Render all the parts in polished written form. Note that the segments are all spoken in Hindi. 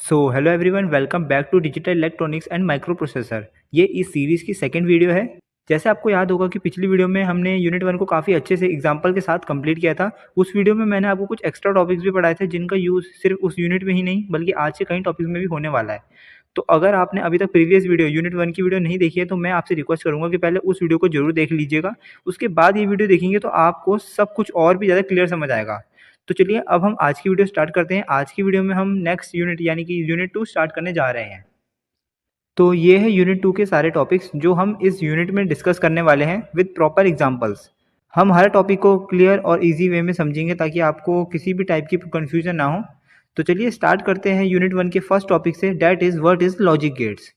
So hello everyone, welcome back to digital electronics and microprocessor. ये इस सीरीज़ की सेकंड वीडियो है। जैसे आपको याद होगा कि पिछली वीडियो में हमने यूनिट 1 को काफ़ी अच्छे से एग्जांपल के साथ कंप्लीट किया था। उस वीडियो में मैंने आपको कुछ एक्स्ट्रा टॉपिक्स भी पढ़ाए थे जिनका यूज़ सिर्फ उस यूनिट में ही नहीं बल्कि आज के कई टॉपिक्स में भी होने वाला है। तो अगर आपने अभी तक प्रीवियस वीडियो यूनिट 1 की वीडियो नहीं देखी है तो मैं आपसे रिक्वेस्ट करूँगा कि पहले उस वीडियो को ज़रूर देख लीजिएगा। उसके बाद ये वीडियो देखेंगे तो आपको सब कुछ और भी ज़्यादा क्लियर समझ आएगा। तो चलिए अब हम आज की वीडियो स्टार्ट करते हैं। आज की वीडियो में हम नेक्स्ट यूनिट यानी कि यूनिट 2 स्टार्ट करने जा रहे हैं। तो ये है यूनिट 2 के सारे टॉपिक्स जो हम इस यूनिट में डिस्कस करने वाले हैं विद प्रॉपर एग्जांपल्स। हम हर टॉपिक को क्लियर और इजी वे में समझेंगे ताकि आपको किसी भी टाइप की कन्फ्यूजन ना हो। तो चलिए स्टार्ट करते हैं यूनिट 1 के फर्स्ट टॉपिक से, that is what is logic gates.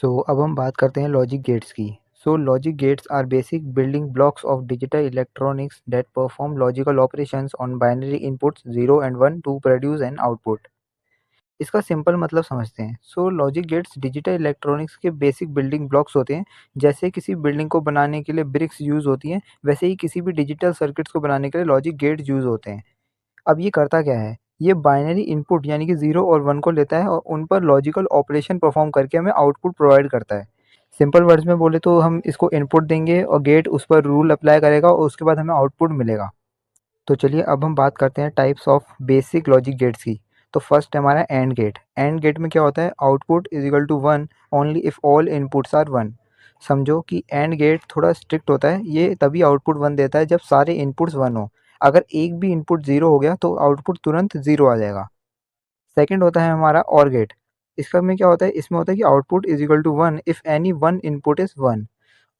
अब हम बात करते हैं लॉजिक गेट्स की। Logic gates are basic building blocks of digital electronics that perform logical operations on binary inputs 0 and 1 to produce an output. इसका सिंपल मतलब समझते हैं। लॉजिक गेट्स डिजिटल इलेक्ट्रॉनिक्स के बेसिक बिल्डिंग ब्लॉक्स होते हैं। जैसे किसी बिल्डिंग को बनाने के लिए ब्रिक्स यूज़ होती हैं, वैसे ही किसी भी डिजिटल सर्किट्स को बनाने के लिए लॉजिक गेट्स यूज़ होते हैं। अब ये करता क्या है? ये बाइनरी इनपुट यानी कि 0 और 1 को लेता है और उन पर लॉजिकल ऑपरेशन परफॉर्म करके हमें आउटपुट प्रोवाइड करता है। सिंपल वर्ड्स में बोले तो हम इसको इनपुट देंगे और गेट उस पर रूल अप्लाई करेगा और उसके बाद हमें आउटपुट मिलेगा। तो चलिए अब हम बात करते हैं types of basic logic gates की। तो फर्स्ट है हमारा एंड गेट। एंड गेट में क्या होता है? Output is equal to 1 only if all inputs are 1। समझो कि एंड गेट थोड़ा स्ट्रिक्ट होता है। ये तभी आउटपुट 1 देता है जब सारे इनपुट्स 1 हो। अगर एक भी इनपुट 0 हो गया तो आउटपुट तुरंत 0 आ जाएगा। सेकंड होता है हमारा और गेट। इसका में क्या होता है? इसमें होता है कि output is equal to 1 if any one input is 1।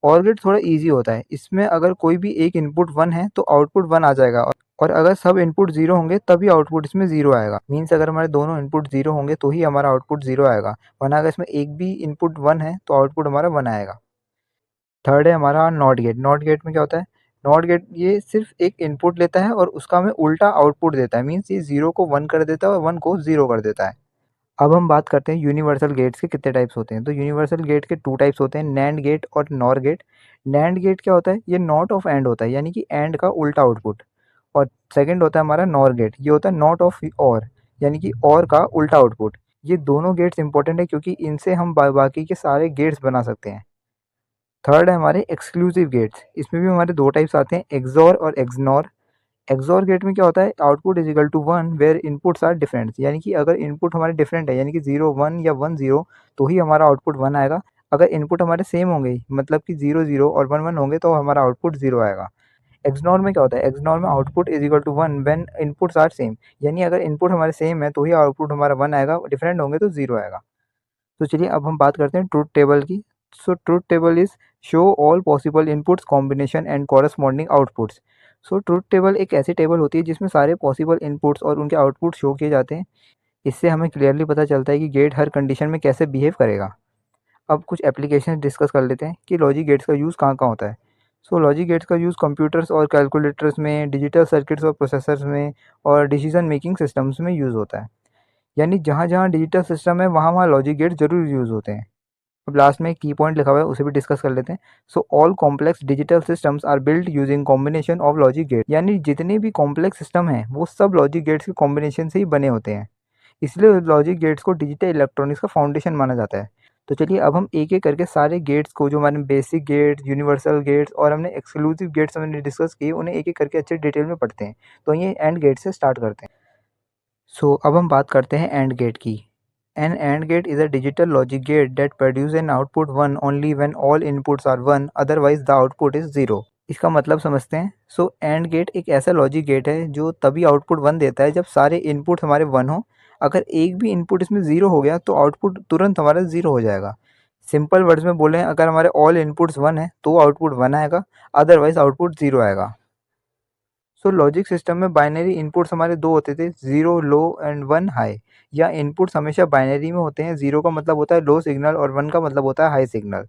और गेट थोड़ा ईज़ी होता है। इसमें अगर कोई भी एक इनपुट 1 है तो आउटपुट 1 आ जाएगा और अगर सब इनपुट 0 होंगे तभी आउटपुट इसमें 0 आएगा। मीन्स अगर हमारे दोनों इनपुट 0 होंगे तो ही हमारा आउटपुट 0 आएगा, वरना अगर इसमें एक भी इनपुट 1 है तो आउटपुट हमारा 1 आएगा। थर्ड है हमारा नॉट गेट। नॉट गेट में क्या होता है? नॉट गेट ये सिर्फ एक इनपुट लेता है और उसका हमें उल्टा आउटपुट देता है। मीन्स ये 0 को 1 कर देता है और 1 को 0 कर देता है। अब हम बात करते हैं यूनिवर्सल गेट्स के कितने टाइप्स होते हैं। तो यूनिवर्सल गेट के 2 टाइप्स होते हैं, नैंड गेट और नॉर गेट। नैंड गेट क्या होता है? ये नॉट ऑफ एंड होता है, यानी कि एंड का उल्टा आउटपुट। और सेकंड होता है हमारा नॉर गेट। ये होता है नॉट ऑफ और, यानी कि और का उल्टा आउटपुट। ये दोनों गेट्स इंपॉर्टेंट है क्योंकि इनसे हम बाकी के सारे गेट्स बना सकते हैं। थर्ड है हमारे एक्सक्लूसिव गेट्स। इसमें भी हमारे 2 टाइप्स आते हैं, एक्सॉर और एक्सनॉर। एक्सॉर गेट में क्या होता है? Output is equal to 1 where inputs are different, यानी कि अगर इनपुट हमारे डिफरेंट है यानी कि 0 1 या 1 0 तो ही हमारा आउटपुट 1 आएगा। अगर इनपुट हमारे सेम होंगे मतलब कि 0 0 और 1 1 होंगे तो हमारा आउटपुट 0 आएगा। एक्सनॉर में क्या होता है? एक्सनॉर में output is equal to 1 when inputs are same, यानी अगर इनपुट हमारे सेम है तो ही आउटपुट हमारा 1 आएगा, डिफरेंट होंगे तो 0 आएगा। तो चलिए अब हम बात करते हैं ट्रुथ टेबल की। Truth table is show all possible inputs combination and corresponding outputs. Truth table एक ऐसी टेबल होती है जिसमें सारे पॉसिबल इनपुट्स और उनके आउटपुट शो किए जाते हैं। इससे हमें क्लियरली पता चलता है कि गेट हर कंडीशन में कैसे बिहेव करेगा। अब कुछ एप्लीकेशन डिस्कस कर लेते हैं कि लॉजिक गेट्स का यूज़ कहाँ कहाँ होता है। लॉजिक गेट्स का यूज़ कंप्यूटर्स और कैलकुलेटर्स में, डिजिटल सर्किट्स और प्रोसेसर्स में और डिसीजन मेकिंग सिस्टम्स में यूज़ होता है। यानी जहाँ जहाँ डिजिटल सिस्टम है वहाँ वहाँ लॉजिक गेट जरूर यूज़ होते हैं। अब लास्ट में की पॉइंट लिखा हुआ है उसे भी डिस्कस कर लेते हैं। All complex digital systems are build using combination of logic gate, यानी जितने भी कॉम्प्लेक्स सिस्टम हैं वो सब लॉजिक गेट्स के कॉम्बिनेशन से ही बने होते हैं। इसलिए लॉजिक गेट्स को डिजिटल इलेक्ट्रॉनिक्स का फाउंडेशन माना जाता है। तो चलिए अब हम एक एक करके सारे गेट्स को, जो हमारे बेसिक गेट्स, यूनिवर्सल गेट्स और हमने एक्सक्लूसिव गेट्स हमने डिस्कस किए, उन्हें एक एक करके अच्छे डिटेल में पढ़ते हैं। तो ये एंड गेट से स्टार्ट करते हैं। अब हम बात करते हैं एंड गेट की। An AND gate is a digital logic gate that produces an output 1 only when all inputs are 1, otherwise the output is 0। इसका मतलब समझते हैं। AND गेट एक ऐसा लॉजिक गेट है जो तभी आउटपुट 1 देता है जब सारे इनपुट हमारे 1 हो। अगर एक भी इनपुट इसमें 0 हो गया तो आउटपुट तुरंत हमारा 0 हो जाएगा। सिंपल वर्ड्स में बोलें, अगर हमारे ऑल इनपुट्स 1 है तो आउटपुट 1 आएगा, अदरवाइज आउटपुट 0 आएगा। लॉजिक सिस्टम में बाइनरी इनपुट्स हमारे 2 होते थे, 0 लो एंड 1 हाई। या इनपुट्स हमेशा बाइनरी में होते हैं। 0 का मतलब होता है लो सिग्नल और 1 का मतलब होता है हाई सिग्नल।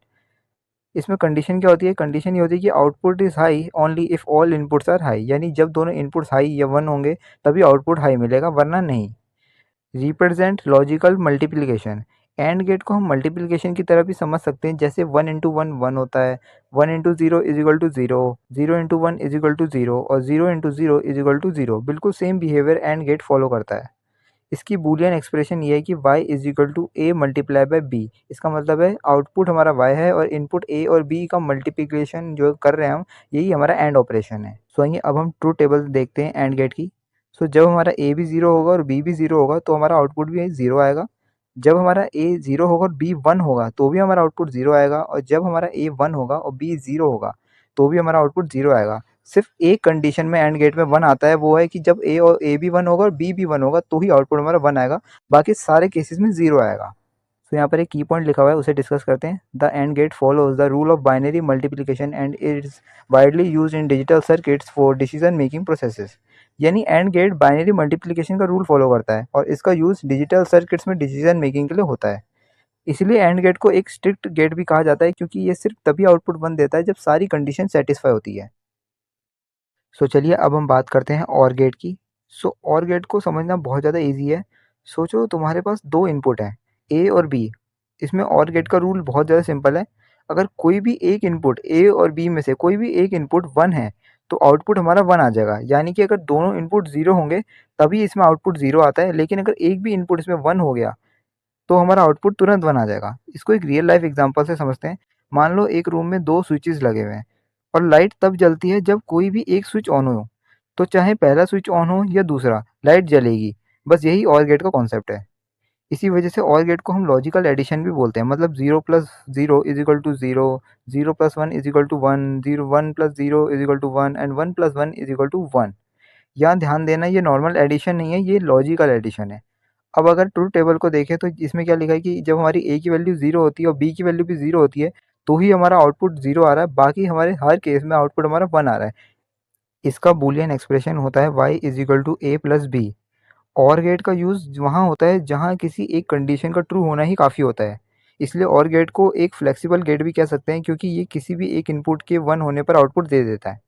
इसमें कंडीशन क्या होती है? कंडीशन ये होती है कि output is high only if all inputs are high, यानी जब दोनों इनपुट्स हाई या 1 होंगे तभी आउटपुट हाई मिलेगा, वरना नहीं। Represent logical multiplication. And gate को हम मल्टीप्लिकेशन की तरह भी समझ सकते हैं, जैसे 1 इंटू 1 1 होता है, 1 into 0 is equal to 0, 0 into 1 is equal to 0 और 0 इंटू 0 इज इक्वल टू 0। बिल्कुल same behaviour and gate follow करता है। इसकी बूलियन एक्सप्रेशन ये है कि y is equal to a multiply by b। इसका मतलब है आउटपुट हमारा y है और इनपुट a और b का मल्टीप्लिकेशन जो कर रहे हैं हम, यही हमारा एंड ऑपरेशन है। सो आइए अब हम ट्रू टेबल देखते हैं एंड गेट की। सो जब हमारा a भी 0 होगा और b भी 0 होगा तो हमारा आउटपुट भी 0 आएगा। जब हमारा a 0 होगा और b 1 होगा तो भी हमारा आउटपुट 0 आएगा, और जब हमारा a 1 होगा और b 0 होगा तो भी हमारा आउटपुट 0 आएगा। सिर्फ एक कंडीशन में एंड गेट में 1 आता है, वो है कि जब a भी 1 होगा और b भी 1 होगा तो ही आउटपुट हमारा 1 आएगा, बाकी सारे केसेस में 0 आएगा। तो यहाँ पर एक की पॉइंट लिखा हुआ है, उसे डिस्कस करते हैं। The and gate follows the rule of binary multiplication and is widely used in digital circuits for decision making processes. यानी एंड गेट बाइनरी मल्टीप्लिकेशन का रूल फॉलो करता है और इसका यूज डिजिटल सर्किट्स में डिसीजन मेकिंग के लिए होता है। इसलिए एंड गेट को एक स्ट्रिक्ट गेट भी कहा जाता है, क्योंकि ये सिर्फ तभी आउटपुट 1 देता है जब सारी कंडीशन सेटिस्फाई होती है। सो चलिए अब हम बात करते हैं और गेट की। सो और गेट को समझना बहुत ज़्यादा ईजी है। सोचो तुम्हारे पास दो इनपुट हैं, ए और बी। इसमें और गेट का रूल बहुत ज़्यादा सिंपल है। अगर कोई भी एक इनपुट ए और बी में से कोई भी एक इनपुट 1 है तो आउटपुट हमारा 1 आ जाएगा। यानी कि अगर दोनों इनपुट 0 होंगे तभी इसमें आउटपुट 0 आता है, लेकिन अगर एक भी इनपुट इसमें 1 हो गया तो हमारा आउटपुट तुरंत 1 आ जाएगा। इसको एक रियल लाइफ एग्जांपल से समझते हैं। मान लो एक रूम में दो स्विचेस लगे हुए हैं और लाइट तब जलती है जब कोई भी एक स्विच ऑन हो। तो चाहे पहला स्विच ऑन हो या दूसरा, लाइट जलेगी। बस यही और गेट का कॉन्सेप्ट है। इसी वजह से और गेट को हम लॉजिकल एडिशन भी बोलते हैं। मतलब 0 plus 0 is equal to 0, 0 plus 1 is equal to 1, 0 1 plus 0 is equal to 1 and 1 plus 1 is equal to 1। यहाँ ध्यान देना, ये नॉर्मल एडिशन नहीं है, ये लॉजिकल एडिशन है। अब अगर ट्रूथ टेबल को देखें तो इसमें क्या लिखा है कि जब हमारी ए की वैल्यू 0 होती है और बी की वैल्यू भी 0 होती है तो ही हमारा आउटपुट 0 आ रहा है, बाकी हमारे हर केस में आउटपुट हमारा 1 आ रहा है। इसका बूलियन एक्सप्रेशन होता है y is equal to A plus B. Or gate का यूज़ वहाँ होता है जहाँ किसी एक कंडीशन का ट्रू होना ही काफ़ी होता है। इसलिए और गेट को एक फ्लेक्सिबल गेट भी कह सकते हैं, क्योंकि ये किसी भी एक इनपुट के 1 होने पर आउटपुट दे देता है।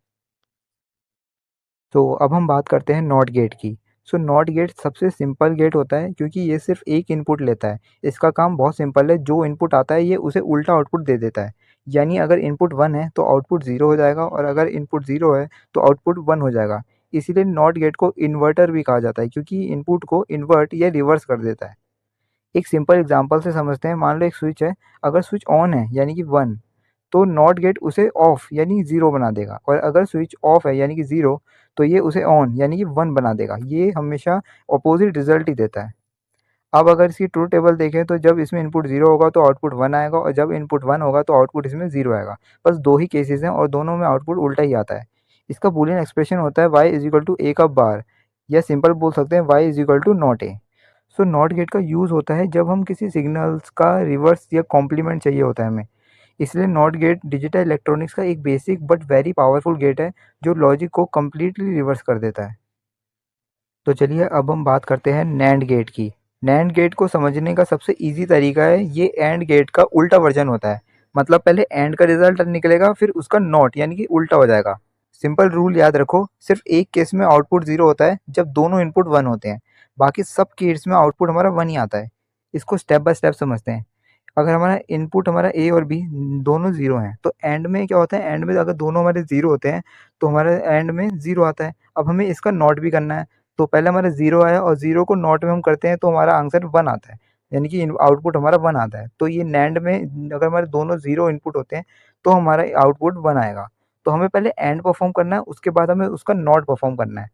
तो अब हम बात करते हैं नॉट गेट की। सो नॉट गेट सबसे सिंपल गेट होता है, क्योंकि ये सिर्फ एक इनपुट लेता है। इसका काम बहुत सिंपल है, जो इनपुट आता है ये उसे उल्टा आउटपुट दे देता है। यानी अगर इनपुट 1 है तो आउटपुट 0 हो जाएगा, और अगर इनपुट 0 है तो आउटपुट 1 हो जाएगा। इसीलिए नॉट गेट को इन्वर्टर भी कहा जाता है, क्योंकि इनपुट को इन्वर्ट या रिवर्स कर देता है। एक सिंपल एग्जांपल से समझते हैं। मान लो एक स्विच है, अगर स्विच ऑन है यानी कि 1, तो नॉट गेट उसे ऑफ यानी 0 बना देगा, और अगर स्विच ऑफ है यानी कि 0 तो ये उसे ऑन यानी कि 1 बना देगा। ये हमेशा अपोजिट रिजल्ट ही देता है। अब अगर इसकी ट्रूथ टेबल देखें तो जब इसमें इनपुट 0 होगा तो आउटपुट 1 आएगा, और जब इनपुट 1 होगा तो आउटपुट इसमें 0 आएगा। बस दो ही केसेस हैं और दोनों में आउटपुट उल्टा ही आता है। इसका बूलियन एक्सप्रेशन होता है y is equal to A का बार, या सिंपल बोल सकते हैं y is equal to not A. So not gate का यूज़ होता है जब हम किसी सिग्नल्स का रिवर्स या कॉम्प्लीमेंट चाहिए होता है हमें। इसलिए नॉट गेट डिजिटल इलेक्ट्रॉनिक्स का एक basic but very powerful gate है, जो लॉजिक को कम्प्लीटली रिवर्स कर देता है। तो चलिए अब हम बात करते हैं नैंड गेट की। नैंड गेट को समझने का सबसे ईजी तरीका है, ये एंड गेट का उल्टा वर्जन होता है। मतलब पहले एंड का रिजल्ट निकलेगा, फिर उसका नॉट यानी कि उल्टा हो जाएगा। सिंपल रूल याद रखो, सिर्फ एक केस में आउटपुट 0 होता है जब दोनों इनपुट 1 होते हैं, बाकी सब केस में आउटपुट हमारा 1 ही आता है। इसको स्टेप बाय स्टेप समझते हैं। अगर हमारा इनपुट हमारा ए और बी दोनों 0 हैं तो एंड में क्या होता है, एंड में अगर दोनों हमारे 0 होते हैं तो हमारे एंड में 0 आता है। अब हमें इसका नॉट भी करना है, तो पहले हमारा 0 आया और 0 को नॉट में हम करते हैं तो हमारा आंसर 1 आता है, यानी कि आउटपुट हमारा 1 आता है। तो ये नैंड में अगर हमारे दोनों 0 इनपुट होते हैं तो हमारा आउटपुट 1 आएगा। तो हमें पहले एंड परफॉर्म करना है, उसके बाद हमें उसका नॉट परफॉर्म करना है।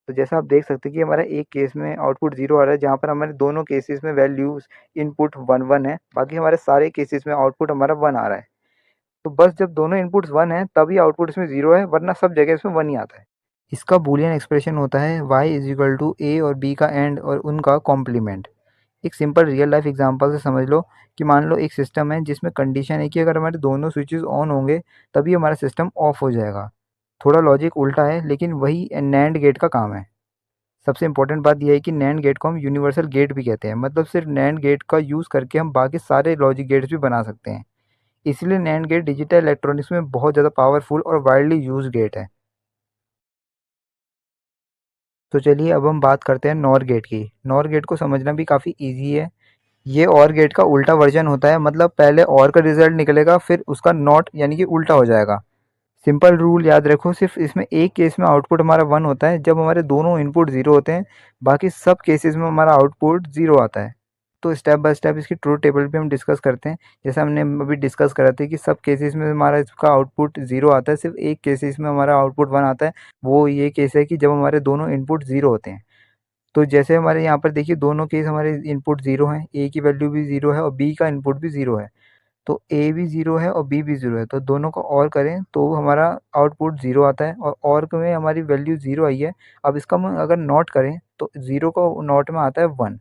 तो जैसा आप देख सकते हैं कि हमारा एक केस में आउटपुट 0 आ रहा है, जहाँ पर हमारे दोनों केसेस में वैल्यूज इनपुट 1 1 है, बाकी हमारे सारे केसेस में आउटपुट हमारा 1 आ रहा है। तो बस जब दोनों इनपुट्स 1 है तभी आउटपुट इसमें 0 है, वरना सब जगह इसमें 1 ही आता है। इसका बूलियन एक्सप्रेशन होता है y is equal to A और b का एंड और उनका कॉम्प्लीमेंट। एक सिंपल रियल लाइफ एग्जांपल से समझ लो कि मान लो एक सिस्टम है जिसमें कंडीशन है कि अगर हमारे दोनों स्विचेस ऑन होंगे तभी हमारा सिस्टम ऑफ हो जाएगा। थोड़ा लॉजिक उल्टा है, लेकिन वही नैंड गेट का काम है। सबसे इंपॉर्टेंट बात यह है कि नैंड गेट को हम यूनिवर्सल गेट भी कहते हैं। मतलब सिर्फ नैंड गेट का यूज़ करके हम बाकी सारे लॉजिक गेट्स भी बना सकते हैं। इसलिए नैंड गेट डिजिटल इलेक्ट्रॉनिक्स में बहुत ज़्यादा पावरफुल और वाइडली यूज गेट है। तो चलिए अब हम बात करते हैं नॉर गेट की। नॉर गेट को समझना भी काफ़ी ईजी है। ये और गेट का उल्टा वर्जन होता है। मतलब पहले और का रिजल्ट निकलेगा, फिर उसका नॉट यानी कि उल्टा हो जाएगा। सिंपल रूल याद रखो, सिर्फ इसमें एक केस में आउटपुट हमारा 1 होता है जब हमारे दोनों इनपुट 0 होते हैं, बाकी सब केसेस में हमारा आउटपुट 0 आता है। तो स्टेप बाय स्टेप इसकी ट्रूथ टेबल पे हम डिस्कस करते हैं। जैसे हमने अभी डिस्कस करा था कि सब केसेस में हमारा इसका आउटपुट 0 आता है, सिर्फ एक केसेस में हमारा आउटपुट 1 आता है। वो ये केस है कि जब हमारे दोनों इनपुट 0 होते हैं। तो जैसे हमारे यहाँ पर देखिए दोनों केस हमारे इनपुट 0 हैं, ए की वैल्यू भी 0 है और बी का इनपुट भी 0 है। तो ए भी 0 है और बी भी 0 है, तो दोनों को और करें तो हमारा आउटपुट 0 आता है, और में हमारी वैल्यू 0 आई है। अब इसका हम अगर नॉट करें तो 0 का नॉट में आता है 1।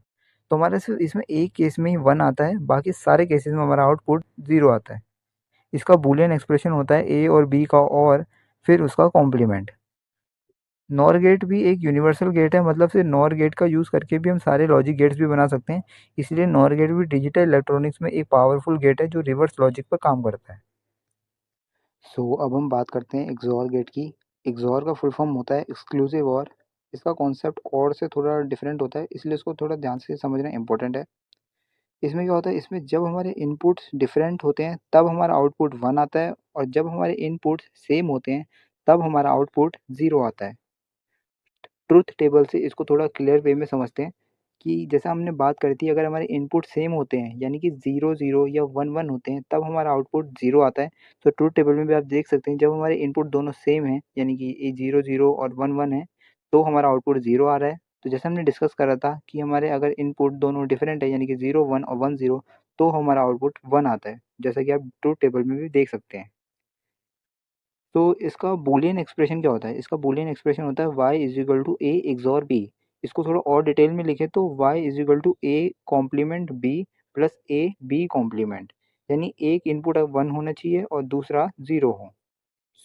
तो हमारे सिर्फ इसमें एक केस में ही 1 आता है, बाकी सारे केसेस में हमारा आउटपुट 0 आता है। इसका बूलियन एक्सप्रेशन होता है ए और बी का और फिर उसका कॉम्प्लीमेंट। नॉर गेट भी एक यूनिवर्सल गेट है, मतलब से नॉर गेट का यूज़ करके भी हम सारे लॉजिक गेट्स भी बना सकते हैं। इसलिए नॉर गेट भी डिजिटल इलेक्ट्रॉनिक्स में एक पावरफुल गेट है जो रिवर्स लॉजिक पर काम करता है। अब हम बात करते हैं एक्सॉर गेट की। एक्सॉर का फुल फॉर्म होता है एक्सक्लूसिव और। इसका कॉन्सेप्ट और से थोड़ा डिफरेंट होता है, इसलिए इसको थोड़ा ध्यान से समझना इंपॉर्टेंट है। इसमें क्या होता है, इसमें जब हमारे इनपुट्स डिफरेंट होते हैं तब हमारा आउटपुट 1 आता है, और जब हमारे इनपुट्स सेम होते हैं तब हमारा आउटपुट 0 आता है। ट्रुथ टेबल से इसको थोड़ा क्लियर वे में समझते हैं कि जैसा हमने बात करी थी, अगर हमारे इनपुट सेम होते हैं यानी कि 0 0 या 1 1 होते हैं तब हमारा आउटपुट 0 आता है। तो ट्रुथ टेबल में भी आप देख सकते हैं जब हमारे इनपुट दोनों सेम हैं यानी कि ये 0 0 और 1 1 है तो हमारा आउटपुट 0 आ रहा है। तो जैसे हमने डिस्कस करा था कि हमारे अगर इनपुट दोनों डिफरेंट है यानी कि 0 1 और 1 0 तो हमारा आउटपुट 1 आता है, जैसा कि आप ट्रुथ टेबल में भी देख सकते हैं। तो इसका बूलियन एक्सप्रेशन क्या होता है? इसका बूलियन एक्सप्रेशन होता है y is equal to A XOR B. इसको थोड़ा और डिटेल में लिखें तो y is equal to A complement B plus A B complement, यानी एक इनपुट 1 होना चाहिए और दूसरा 0 हो।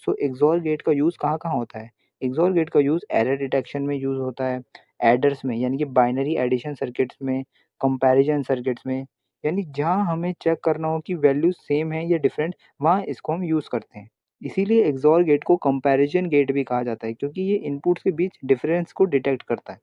सो एक्सॉर गेट का यूज़ कहाँ कहाँ होता है? एक्सॉर गेट का यूज़ एरर डिटेक्शन में यूज़ होता है, एडर्स में यानी कि बाइनरी एडिशन सर्किट्स में, कंपैरिजन सर्किट्स में, यानी जहाँ हमें चेक करना हो कि वैल्यू सेम है या डिफरेंट, वहाँ इसको हम यूज़ करते हैं। इसीलिए एक्सॉर गेट को कंपैरिजन गेट भी कहा जाता है क्योंकि ये इनपुट्स के बीच डिफरेंस को डिटेक्ट करता है।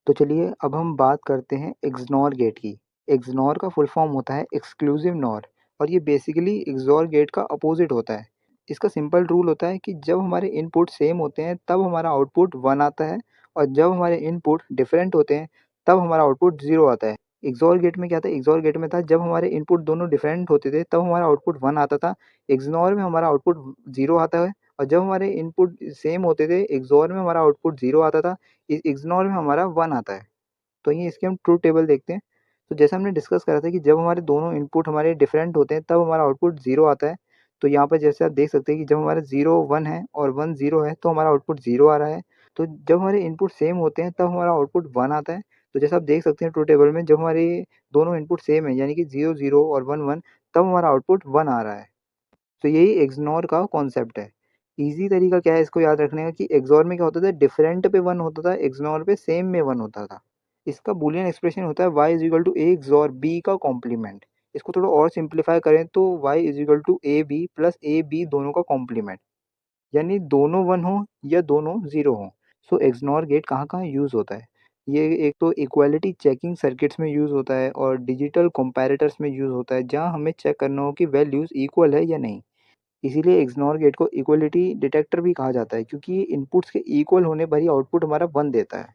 तो चलिए अब हम बात करते हैं एक्सनॉर गेट की। एक्सनॉर का फुल फॉर्म होता है एक्सक्लूसिव नॉर, और ये बेसिकली एक्सॉर गेट का अपोजिट होता है। इसका सिंपल रूल होता है कि जब हमारे इनपुट सेम होते हैं तब हमारा आउटपुट 1 आता है, और जब हमारे इनपुट डिफरेंट होते हैं तब हमारा आउटपुट 0 आता है। एक्सॉर गेट में क्या था, एक्सॉर गेट में था जब हमारे इनपुट दोनों डिफरेंट होते थे तब हमारा आउटपुट 1 आता था। एक्सनॉर में हमारा आउटपुट 0 आता है, और जब हमारे इनपुट सेम होते थे एक्सॉर में हमारा आउटपुट 0 आता था, एक्सनॉर में हमारा 1 आता है। तो ये इसके हम ट्रुथ टेबल देखते हैं। तो जैसा हमने डिस्कस करा था कि जब हमारे दोनों इनपुट हमारे डिफरेंट होते हैं तब हमारा आउटपुट 0 आता है। तो यहाँ पर जैसे आप देख सकते हैं कि जब हमारे 0 1 है और 1 0 है तो हमारा आउटपुट 0 आ रहा है। तो जब हमारे इनपुट सेम होते हैं तब हमारा आउटपुट 1 आता है। तो जैसा आप देख सकते हैं ट्रुथ टेबल में जब हमारे दोनों इनपुट सेम है यानी कि 0 0 और 1 1 तब हमारा आउटपुट 1 आ रहा है। तो यही एक्सनॉर का कॉन्सेप्ट है। ईज़ी तरीका क्या है इसको याद रखने का कि एक्सॉर में क्या होता था, डिफरेंट पे 1 होता था, एक्सनॉर पे सेम में 1 होता था। इसका बूलियन एक्सप्रेशन होता है y is equal to A XOR B का कॉम्प्लीमेंट। इसको थोड़ा और सिंप्लीफाई करें तो y is equal to A B plus A B दोनों का कॉम्प्लीमेंट, यानी दोनों 1 हो या दोनों 0 हो। सो एक्सनॉर गेट कहाँ कहाँ यूज़ होता है? ये एक तो इक्वालिटी चेकिंग सर्किट्स में यूज़ होता है और डिजिटल कंपैरेटर्स में यूज़ होता है जहाँ हमें चेक करना हो कि वैल्यूज़ इक्वल है या नहीं। इसीलिए एक्सनॉर गेट को इक्वलिटी डिटेक्टर भी कहा जाता है क्योंकि ये इनपुट्स के इक्वल होने पर ही आउटपुट हमारा 1 देता है।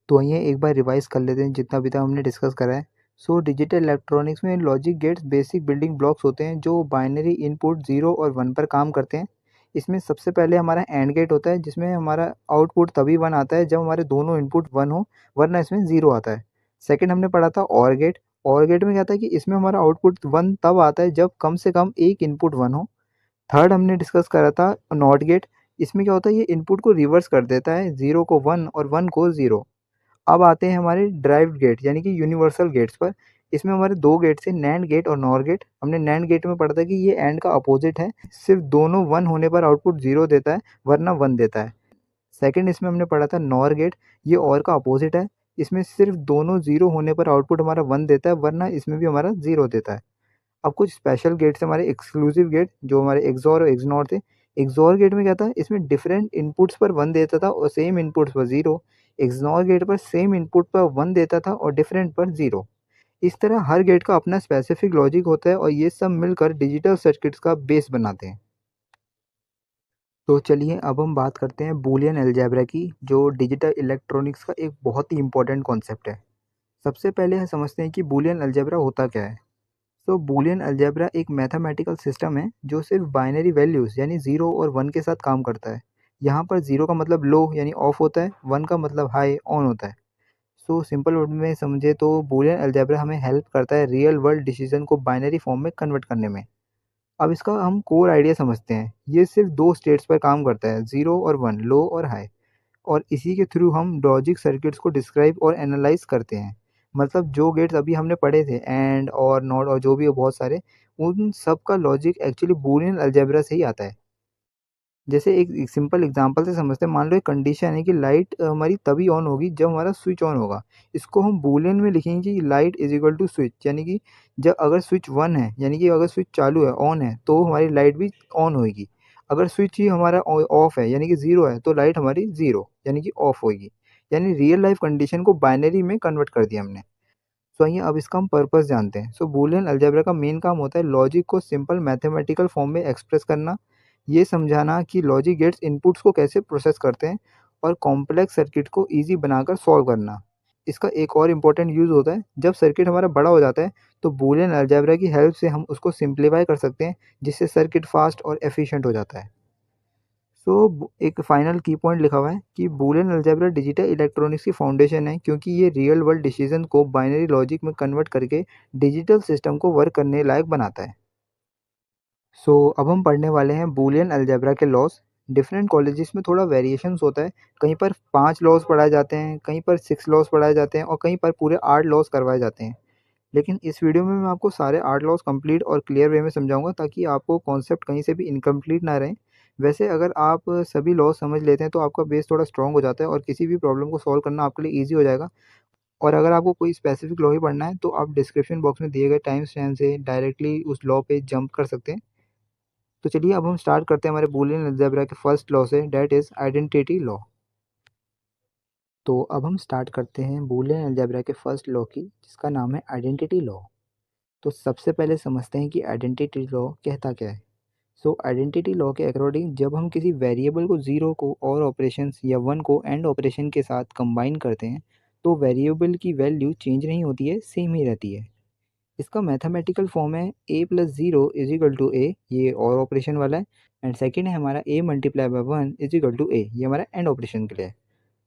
तो आइए एक बार रिवाइज कर लेते हैं जितना भी था हमने डिस्कस करा है। डिजिटल इलेक्ट्रॉनिक्स में logic gates basic building blocks होते हैं जो बाइनरी इनपुट 0 और 1 पर काम करते हैं। इसमें सबसे पहले हमारा एंड गेट होता है जिसमें हमारा आउटपुट तभी 1 आता है जब हमारे दोनों इनपुट 1 हो, वरना इसमें 0 आता है। सेकंड हमने पढ़ा था और गेट। और गेट में क्या था कि इसमें हमारा आउटपुट 1 तब आता है जब कम से कम एक इनपुट 1 हो। थर्ड हमने डिस्कस करा था नॉट गेट। इसमें क्या होता है, ये इनपुट को रिवर्स कर देता है, 0 को 1 और 1 को 0। अब आते हैं हमारे ड्राइव्ड गेट यानी कि यूनिवर्सल गेट्स पर। इसमें हमारे दो गेट्स हैं, नैंड गेट और नॉर गेट। हमने नैंड गेट में पढ़ा था कि ये एंड का अपोजिट है, सिर्फ दोनों 1 होने पर आउटपुट 0 देता है वरना 1 देता है। सेकंड इसमें हमने पढ़ा था नॉर गेट, ये और का अपोजिट है, इसमें सिर्फ दोनों 0 होने पर आउटपुट हमारा 1 देता है वरना इसमें भी हमारा 0 देता है। अब कुछ स्पेशल गेट्स हमारे एक्सक्लूसिव गेट जो हमारे एक्सॉर और एक्सनॉर थे। एक्सॉर गेट में क्या था, इसमें डिफरेंट इनपुट्स पर 1 देता था और सेम इनपुट्स पर 0। एक्सनॉर गेट पर सेम इनपुट पर 1 देता था और डिफरेंट पर 0। इस तरह हर गेट का अपना स्पेसिफिक लॉजिक होता है और ये सब मिलकर डिजिटल सर्किट्स का बेस बनाते हैं। तो चलिए अब हम बात करते हैं बूलियन अलजेब्रा की, जो डिजिटल इलेक्ट्रॉनिक्स का एक बहुत ही इंपॉर्टेंट कॉन्सेप्ट है। सबसे पहले हम समझते हैं कि बूलियन अलजेब्रा होता क्या है। तो बूलियन अलजेब्रा एक मैथमेटिकल सिस्टम है जो सिर्फ बाइनरी वैल्यूज़ यानी 0 और 1 के साथ काम करता है। यहाँ पर 0 का मतलब लो यानी ऑफ होता है, 1 का मतलब हाई ऑन होता है। सो सिंपल वर्ड में समझे तो बूलियन अलजेब्रा हमें हेल्प करता है रियल वर्ल्ड डिसीजन को बाइनरी फॉर्म में कन्वर्ट करने में। अब इसका हम कोर आइडिया समझते हैं। ये सिर्फ दो स्टेट्स पर काम करता है, 0 और 1, लो और हाई। और इसी के थ्रू हम लॉजिक सर्किट्स को डिस्क्राइब और एनालाइज करते हैं। मतलब जो गेट्स अभी हमने पढ़े थे, एंड और नॉट और जो भी बहुत सारे, उन सब का लॉजिक एक्चुअली बूलियन अलजेब्रा से ही आता है। जैसे एक सिंपल एग्जांपल से समझते हैं, मान लो एक कंडीशन है कि लाइट हमारी तभी ऑन होगी जब हमारा स्विच ऑन होगा। इसको हम बूलियन में लिखेंगे कि light is equal to switch, यानी कि जब अगर स्विच 1 है, यानी कि अगर स्विच चालू है, ऑन है, तो हमारी लाइट भी ऑन होगी। अगर स्विच ही हमारा ऑफ है, यानी कि ज़ीरो है, तो लाइट हमारी ज़ीरो यानी कि ऑफ होगी। यानी रियल लाइफ कंडीशन को बाइनरी में कन्वर्ट कर दिया हमने। सो आइए अब इसका हम पर्पस जानते हैं। सो बूलियन अलजेब्रा का मेन काम होता है लॉजिक को सिंपल मैथमेटिकल फॉर्म में एक्सप्रेस करना, ये समझाना कि लॉजिक गेट्स इनपुट्स को कैसे प्रोसेस करते हैं और कॉम्प्लेक्स सर्किट को ईजी बनाकर सॉल्व करना। इसका एक और इम्पोर्टेंट यूज़ होता है, जब सर्किट हमारा बड़ा हो जाता है तो बूलियन अलजेब्रा की हेल्प से हम उसको सिंप्लीफाई कर सकते हैं, जिससे सर्किट फास्ट और एफिशिएंट हो जाता है। एक फाइनल की पॉइंट लिखा हुआ है कि बूलियन अलजेब्रा डिजिटल इलेक्ट्रॉनिक्स की फाउंडेशन है, क्योंकि ये रियल वर्ल्ड डिसीजन को बाइनरी लॉजिक में कन्वर्ट करके डिजिटल सिस्टम को वर्क करने लायक बनाता है। अब हम पढ़ने वाले हैं बूलियन अलजेब्रा के लॉस। डिफरेंट कॉलेजेस में थोड़ा वेरिएशंस होता है। कहीं पर 5 लॉस पढ़ाए जाते हैं, कहीं पर 6 लॉस पढ़ाए जाते हैं और कहीं पर पूरे 8 लॉस करवाए जाते हैं। लेकिन इस वीडियो में मैं आपको सारे 8 लॉस कंप्लीट और क्लियर वे में समझाऊंगा, ताकि आपको कॉन्सेप्ट कहीं से भी इनकम्प्लीट ना रहे। वैसे अगर आप सभी लॉस समझ लेते हैं तो आपका बेस थोड़ा स्ट्रॉन्ग हो जाता है और किसी भी प्रॉब्लम को सॉल्व करना आपके लिए ईजी हो जाएगा। और अगर आपको कोई स्पेसिफिक लॉ ही पढ़ना है तो आप डिस्क्रिप्शन बॉक्स में दिए गए टाइम स्टैम्प से डायरेक्टली उस लॉ पे जंप कर सकते हैं। तो चलिए अब हम स्टार्ट करते हैं हमारे बूलियन अलजेब्रा के फर्स्ट लॉ से, डेट इज़ आइडेंटिटी लॉ। तो अब हम स्टार्ट करते हैं बूलियन अलजेब्रा के फर्स्ट लॉ की, जिसका नाम है आइडेंटिटी लॉ। तो सबसे पहले समझते हैं कि आइडेंटिटी लॉ कहता क्या है। आइडेंटिटी लॉ के अकॉर्डिंग जब हम किसी वेरिएबल को ज़ीरो को और ऑपरेशंस या वन को एंड ऑपरेशन के साथ कंबाइन करते हैं, तो वेरिएबल की वैल्यू चेंज नहीं होती है, सेम ही रहती है। इसका मैथमेटिकल फॉर्म है a plus zero is equal to A, ये और ऑपरेशन वाला है। एंड सेकेंड है हमारा a multiply by one is equal to A, ये हमारा एंड ऑपरेशन के लिए है।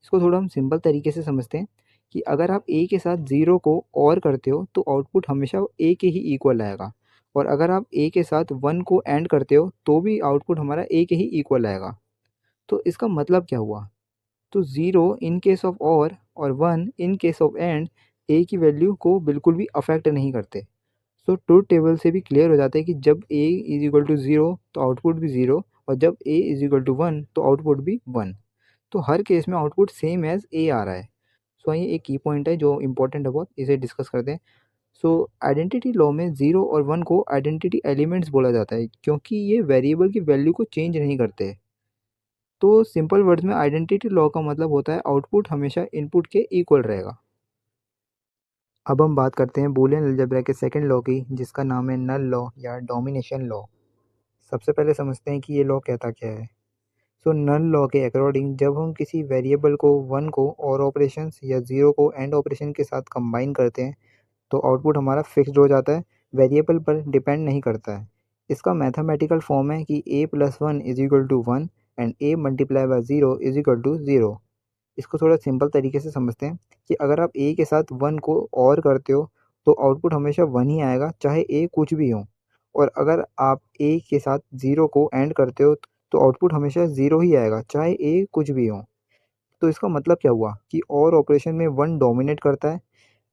इसको थोड़ा हम सिंपल तरीके से समझते हैं कि अगर आप a के साथ ज़ीरो को और करते हो तो आउटपुट हमेशा a के ही इक्वल आएगा, और अगर आप a के साथ वन को एंड करते हो तो भी आउटपुट हमारा a के ही इक्वल आएगा। तो इसका मतलब क्या हुआ? तो ज़ीरो इन केस ऑफ और one in case of and a की वैल्यू को बिल्कुल भी अफेक्ट नहीं करते। ट्रूथ टेबल से भी क्लियर हो जाता है कि जब a is equal to zero तो आउटपुट भी ज़ीरो, और जब a is equal to one तो आउटपुट भी वन। तो हर केस में आउटपुट सेम एज a आ रहा है। ये एक की पॉइंट है जो इंपॉर्टेंट है बहुत, इसे डिस्कस करते हैं। आइडेंटिटी लॉ में ज़ीरो और वन को आइडेंटिटी एलिमेंट्स बोला जाता है, क्योंकि ये वेरिएबल की वैल्यू को चेंज नहीं करते। तो सिंपल वर्ड्स में आइडेंटिटी लॉ का मतलब होता है आउटपुट हमेशा इनपुट के इक्वल रहेगा। अब हम बात करते हैं बूलियन अलजेब्रा के सेकंड लॉ की, जिसका नाम है नल लॉ या डोमिनेशन लॉ। सबसे पहले समझते हैं कि ये लॉ कहता क्या है। नल लॉ के अकॉर्डिंग जब हम किसी वेरिएबल को वन को और ऑपरेशंस या ज़ीरो को एंड ऑपरेशन के साथ कंबाइन करते हैं तो आउटपुट हमारा फिक्स्ड हो जाता है, वेरिएबल पर डिपेंड नहीं करता है। इसका मैथमेटिकल फॉर्म है कि a plus one is equal to one and a multiply by zero is equal to zero. इसको थोड़ा सिंपल तरीके से समझते हैं कि अगर आप a के साथ वन को और करते हो तो आउटपुट हमेशा वन ही आएगा, चाहे a कुछ भी हो। और अगर आप a के साथ ज़ीरो को एंड करते हो तो आउटपुट हमेशा ज़ीरो ही आएगा, चाहे a कुछ भी हो। तो इसका मतलब क्या हुआ कि और ऑपरेशन में वन डोमिनेट करता है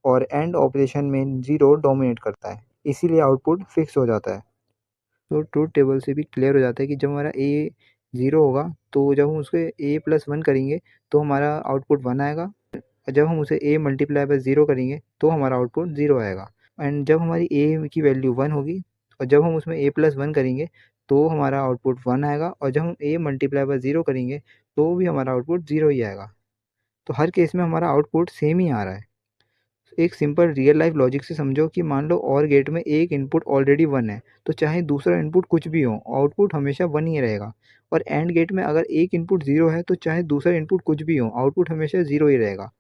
और एंड ऑपरेशन में ज़ीरो डोमिनेट करता है, इसीलिए आउटपुट फिक्स हो जाता है। ट्रूथ टेबल से भी क्लियर हो जाता है कि जब हमारा a ज़ीरो होगा तो जब हम उसके a प्लस वन करेंगे तो हमारा आउटपुट वन आएगा, और जब हम उसे a मल्टीप्लाई बाय ज़ीरो करेंगे तो हमारा आउटपुट ज़ीरो आएगा। एंड जब हमारी a की वैल्यू वन होगी और जब हम उसमें a प्लस वन करेंगे तो हमारा आउटपुट वन आएगा, और जब हम a मल्टीप्लाई बाय ज़ीरो करेंगे तो भी हमारा आउटपुट ज़ीरो ही आएगा। तो हर केस में हमारा आउटपुट सेम ही आ रहा है। एक सिंपल रियल लाइफ लॉजिक से समझो कि मान लो और गेट में एक इनपुट ऑलरेडी 1 है, तो चाहे दूसरा इनपुट कुछ भी हो, आउटपुट हमेशा 1 ही रहेगा। और एंड गेट में अगर एक इनपुट 0 है, तो चाहे दूसरा इनपुट कुछ भी हो, आउटपुट हमेशा 0 ही रहेगा।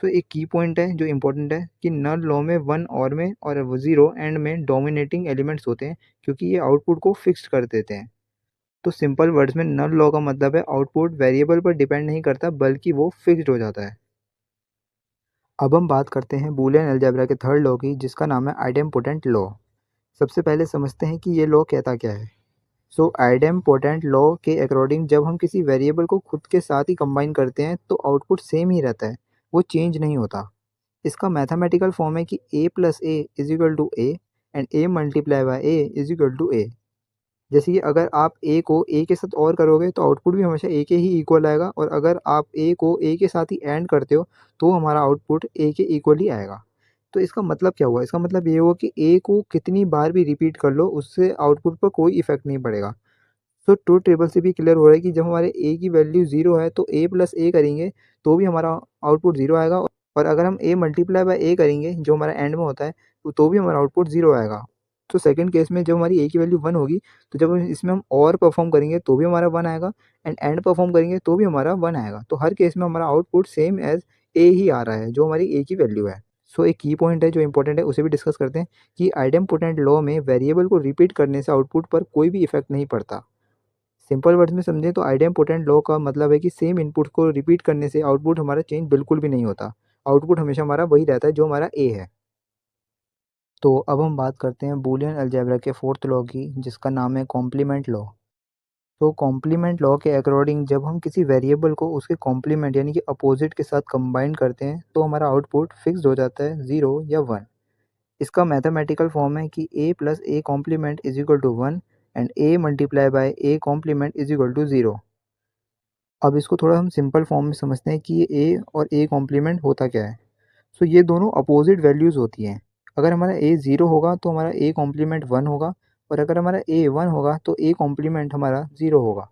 सो एक की पॉइंट है जो इम्पोर्टेंट है कि नल लॉ में 1 और में और 0 एंड में डोमिनेटिंग एलिमेंट्स होते हैं, क्योंकि ये आउटपुट को फिक्स्ड कर देते हैं। तो सिंपल वर्ड्स में नल लॉ का मतलब है आउटपुट वेरिएबल पर डिपेंड नहीं करता, बल्कि वो फिक्स्ड हो जाता है। अब हम बात करते हैं बूलियन अलजेब्रा के थर्ड लॉ की, जिसका नाम है आइडेम्पोटेंट लॉ। सबसे पहले समझते हैं कि ये लॉ कहता क्या है। सो आइडेम्पोटेंट लॉ के अकॉर्डिंग जब हम किसी वेरिएबल को खुद के साथ ही कंबाइन करते हैं, तो आउटपुट सेम ही रहता है, वो चेंज नहीं होता। इसका मैथमेटिकल फॉर्म है कि a plus A is equal to A and a multiply by A is equal to A. जैसे कि अगर आप a को a के साथ और करोगे, तो आउटपुट भी हमेशा a के ही इक्वल आएगा, और अगर आप a को a के साथ ही एंड करते हो, तो हमारा आउटपुट a के इक्वल ही आएगा। तो इसका मतलब क्या हुआ? इसका मतलब ये हुआ कि a को कितनी बार भी रिपीट कर लो, उससे आउटपुट पर कोई इफेक्ट नहीं पड़ेगा। तो ट्रूथ टेबल से भी क्लियर हो रहा है कि जब हमारे a की वैल्यू 0 है, तो a प्लस ए करेंगे तो भी हमारा आउटपुट 0 आएगा, और अगर हम a मल्टीप्लाई बाय a करेंगे जो हमारा एंड में होता है, तो भी हमारा आउटपुट 0 आएगा। तो सेकंड केस में जब हमारी a की वैल्यू 1 होगी, तो जब हम इसमें हम और परफॉर्म करेंगे तो भी हमारा 1 आएगा, एंड परफॉर्म करेंगे तो भी हमारा 1 आएगा। तो हर केस में हमारा आउटपुट सेम एज a ही आ रहा है, जो हमारी a की वैल्यू है। सो एक की पॉइंट है जो इंपॉर्टेंट है, उसे भी डिस्कस करते हैं कि आइडेम्पोटेंट लॉ में वेरिएबल को रिपीट करने से आउटपुट पर कोई भी इफेक्ट नहीं पड़ता। सिंपल वर्ड्स में समझें तो आइडेम्पोटेंट लॉ का मतलब है कि सेम इनपुट को रिपीट करने से आउटपुट हमारा चेंज बिल्कुल भी नहीं होता। आउटपुट हमेशा हमारा वही रहता है जो हमारा ए है। तो अब हम बात करते हैं बूलियन अलजेब्रा के फोर्थ लॉ की, जिसका नाम है कॉम्प्लीमेंट लॉ। तो कॉम्प्लीमेंट लॉ के अकॉर्डिंग जब हम किसी वेरिएबल को उसके कॉम्प्लीमेंट यानी कि अपोजिट के साथ कंबाइन करते हैं, तो हमारा आउटपुट फिक्स्ड हो जाता है 0 या 1। इसका मैथमेटिकल फॉर्म है कि a plus A complement is equal to 1 and a multiply by A complement is equal to 0। अब इसको थोड़ा हम सिंपल फॉर्म में समझते हैं कि ये ए और ए कॉम्प्लीमेंट होता क्या है। सो ये दोनों अपोजिट वैल्यूज़ होती हैं। अगर हमारा ए 0 होगा तो हमारा ए कॉम्प्लीमेंट 1 होगा, और अगर हमारा ए 1 होगा तो ए कॉम्प्लीमेंट हमारा 0 होगा।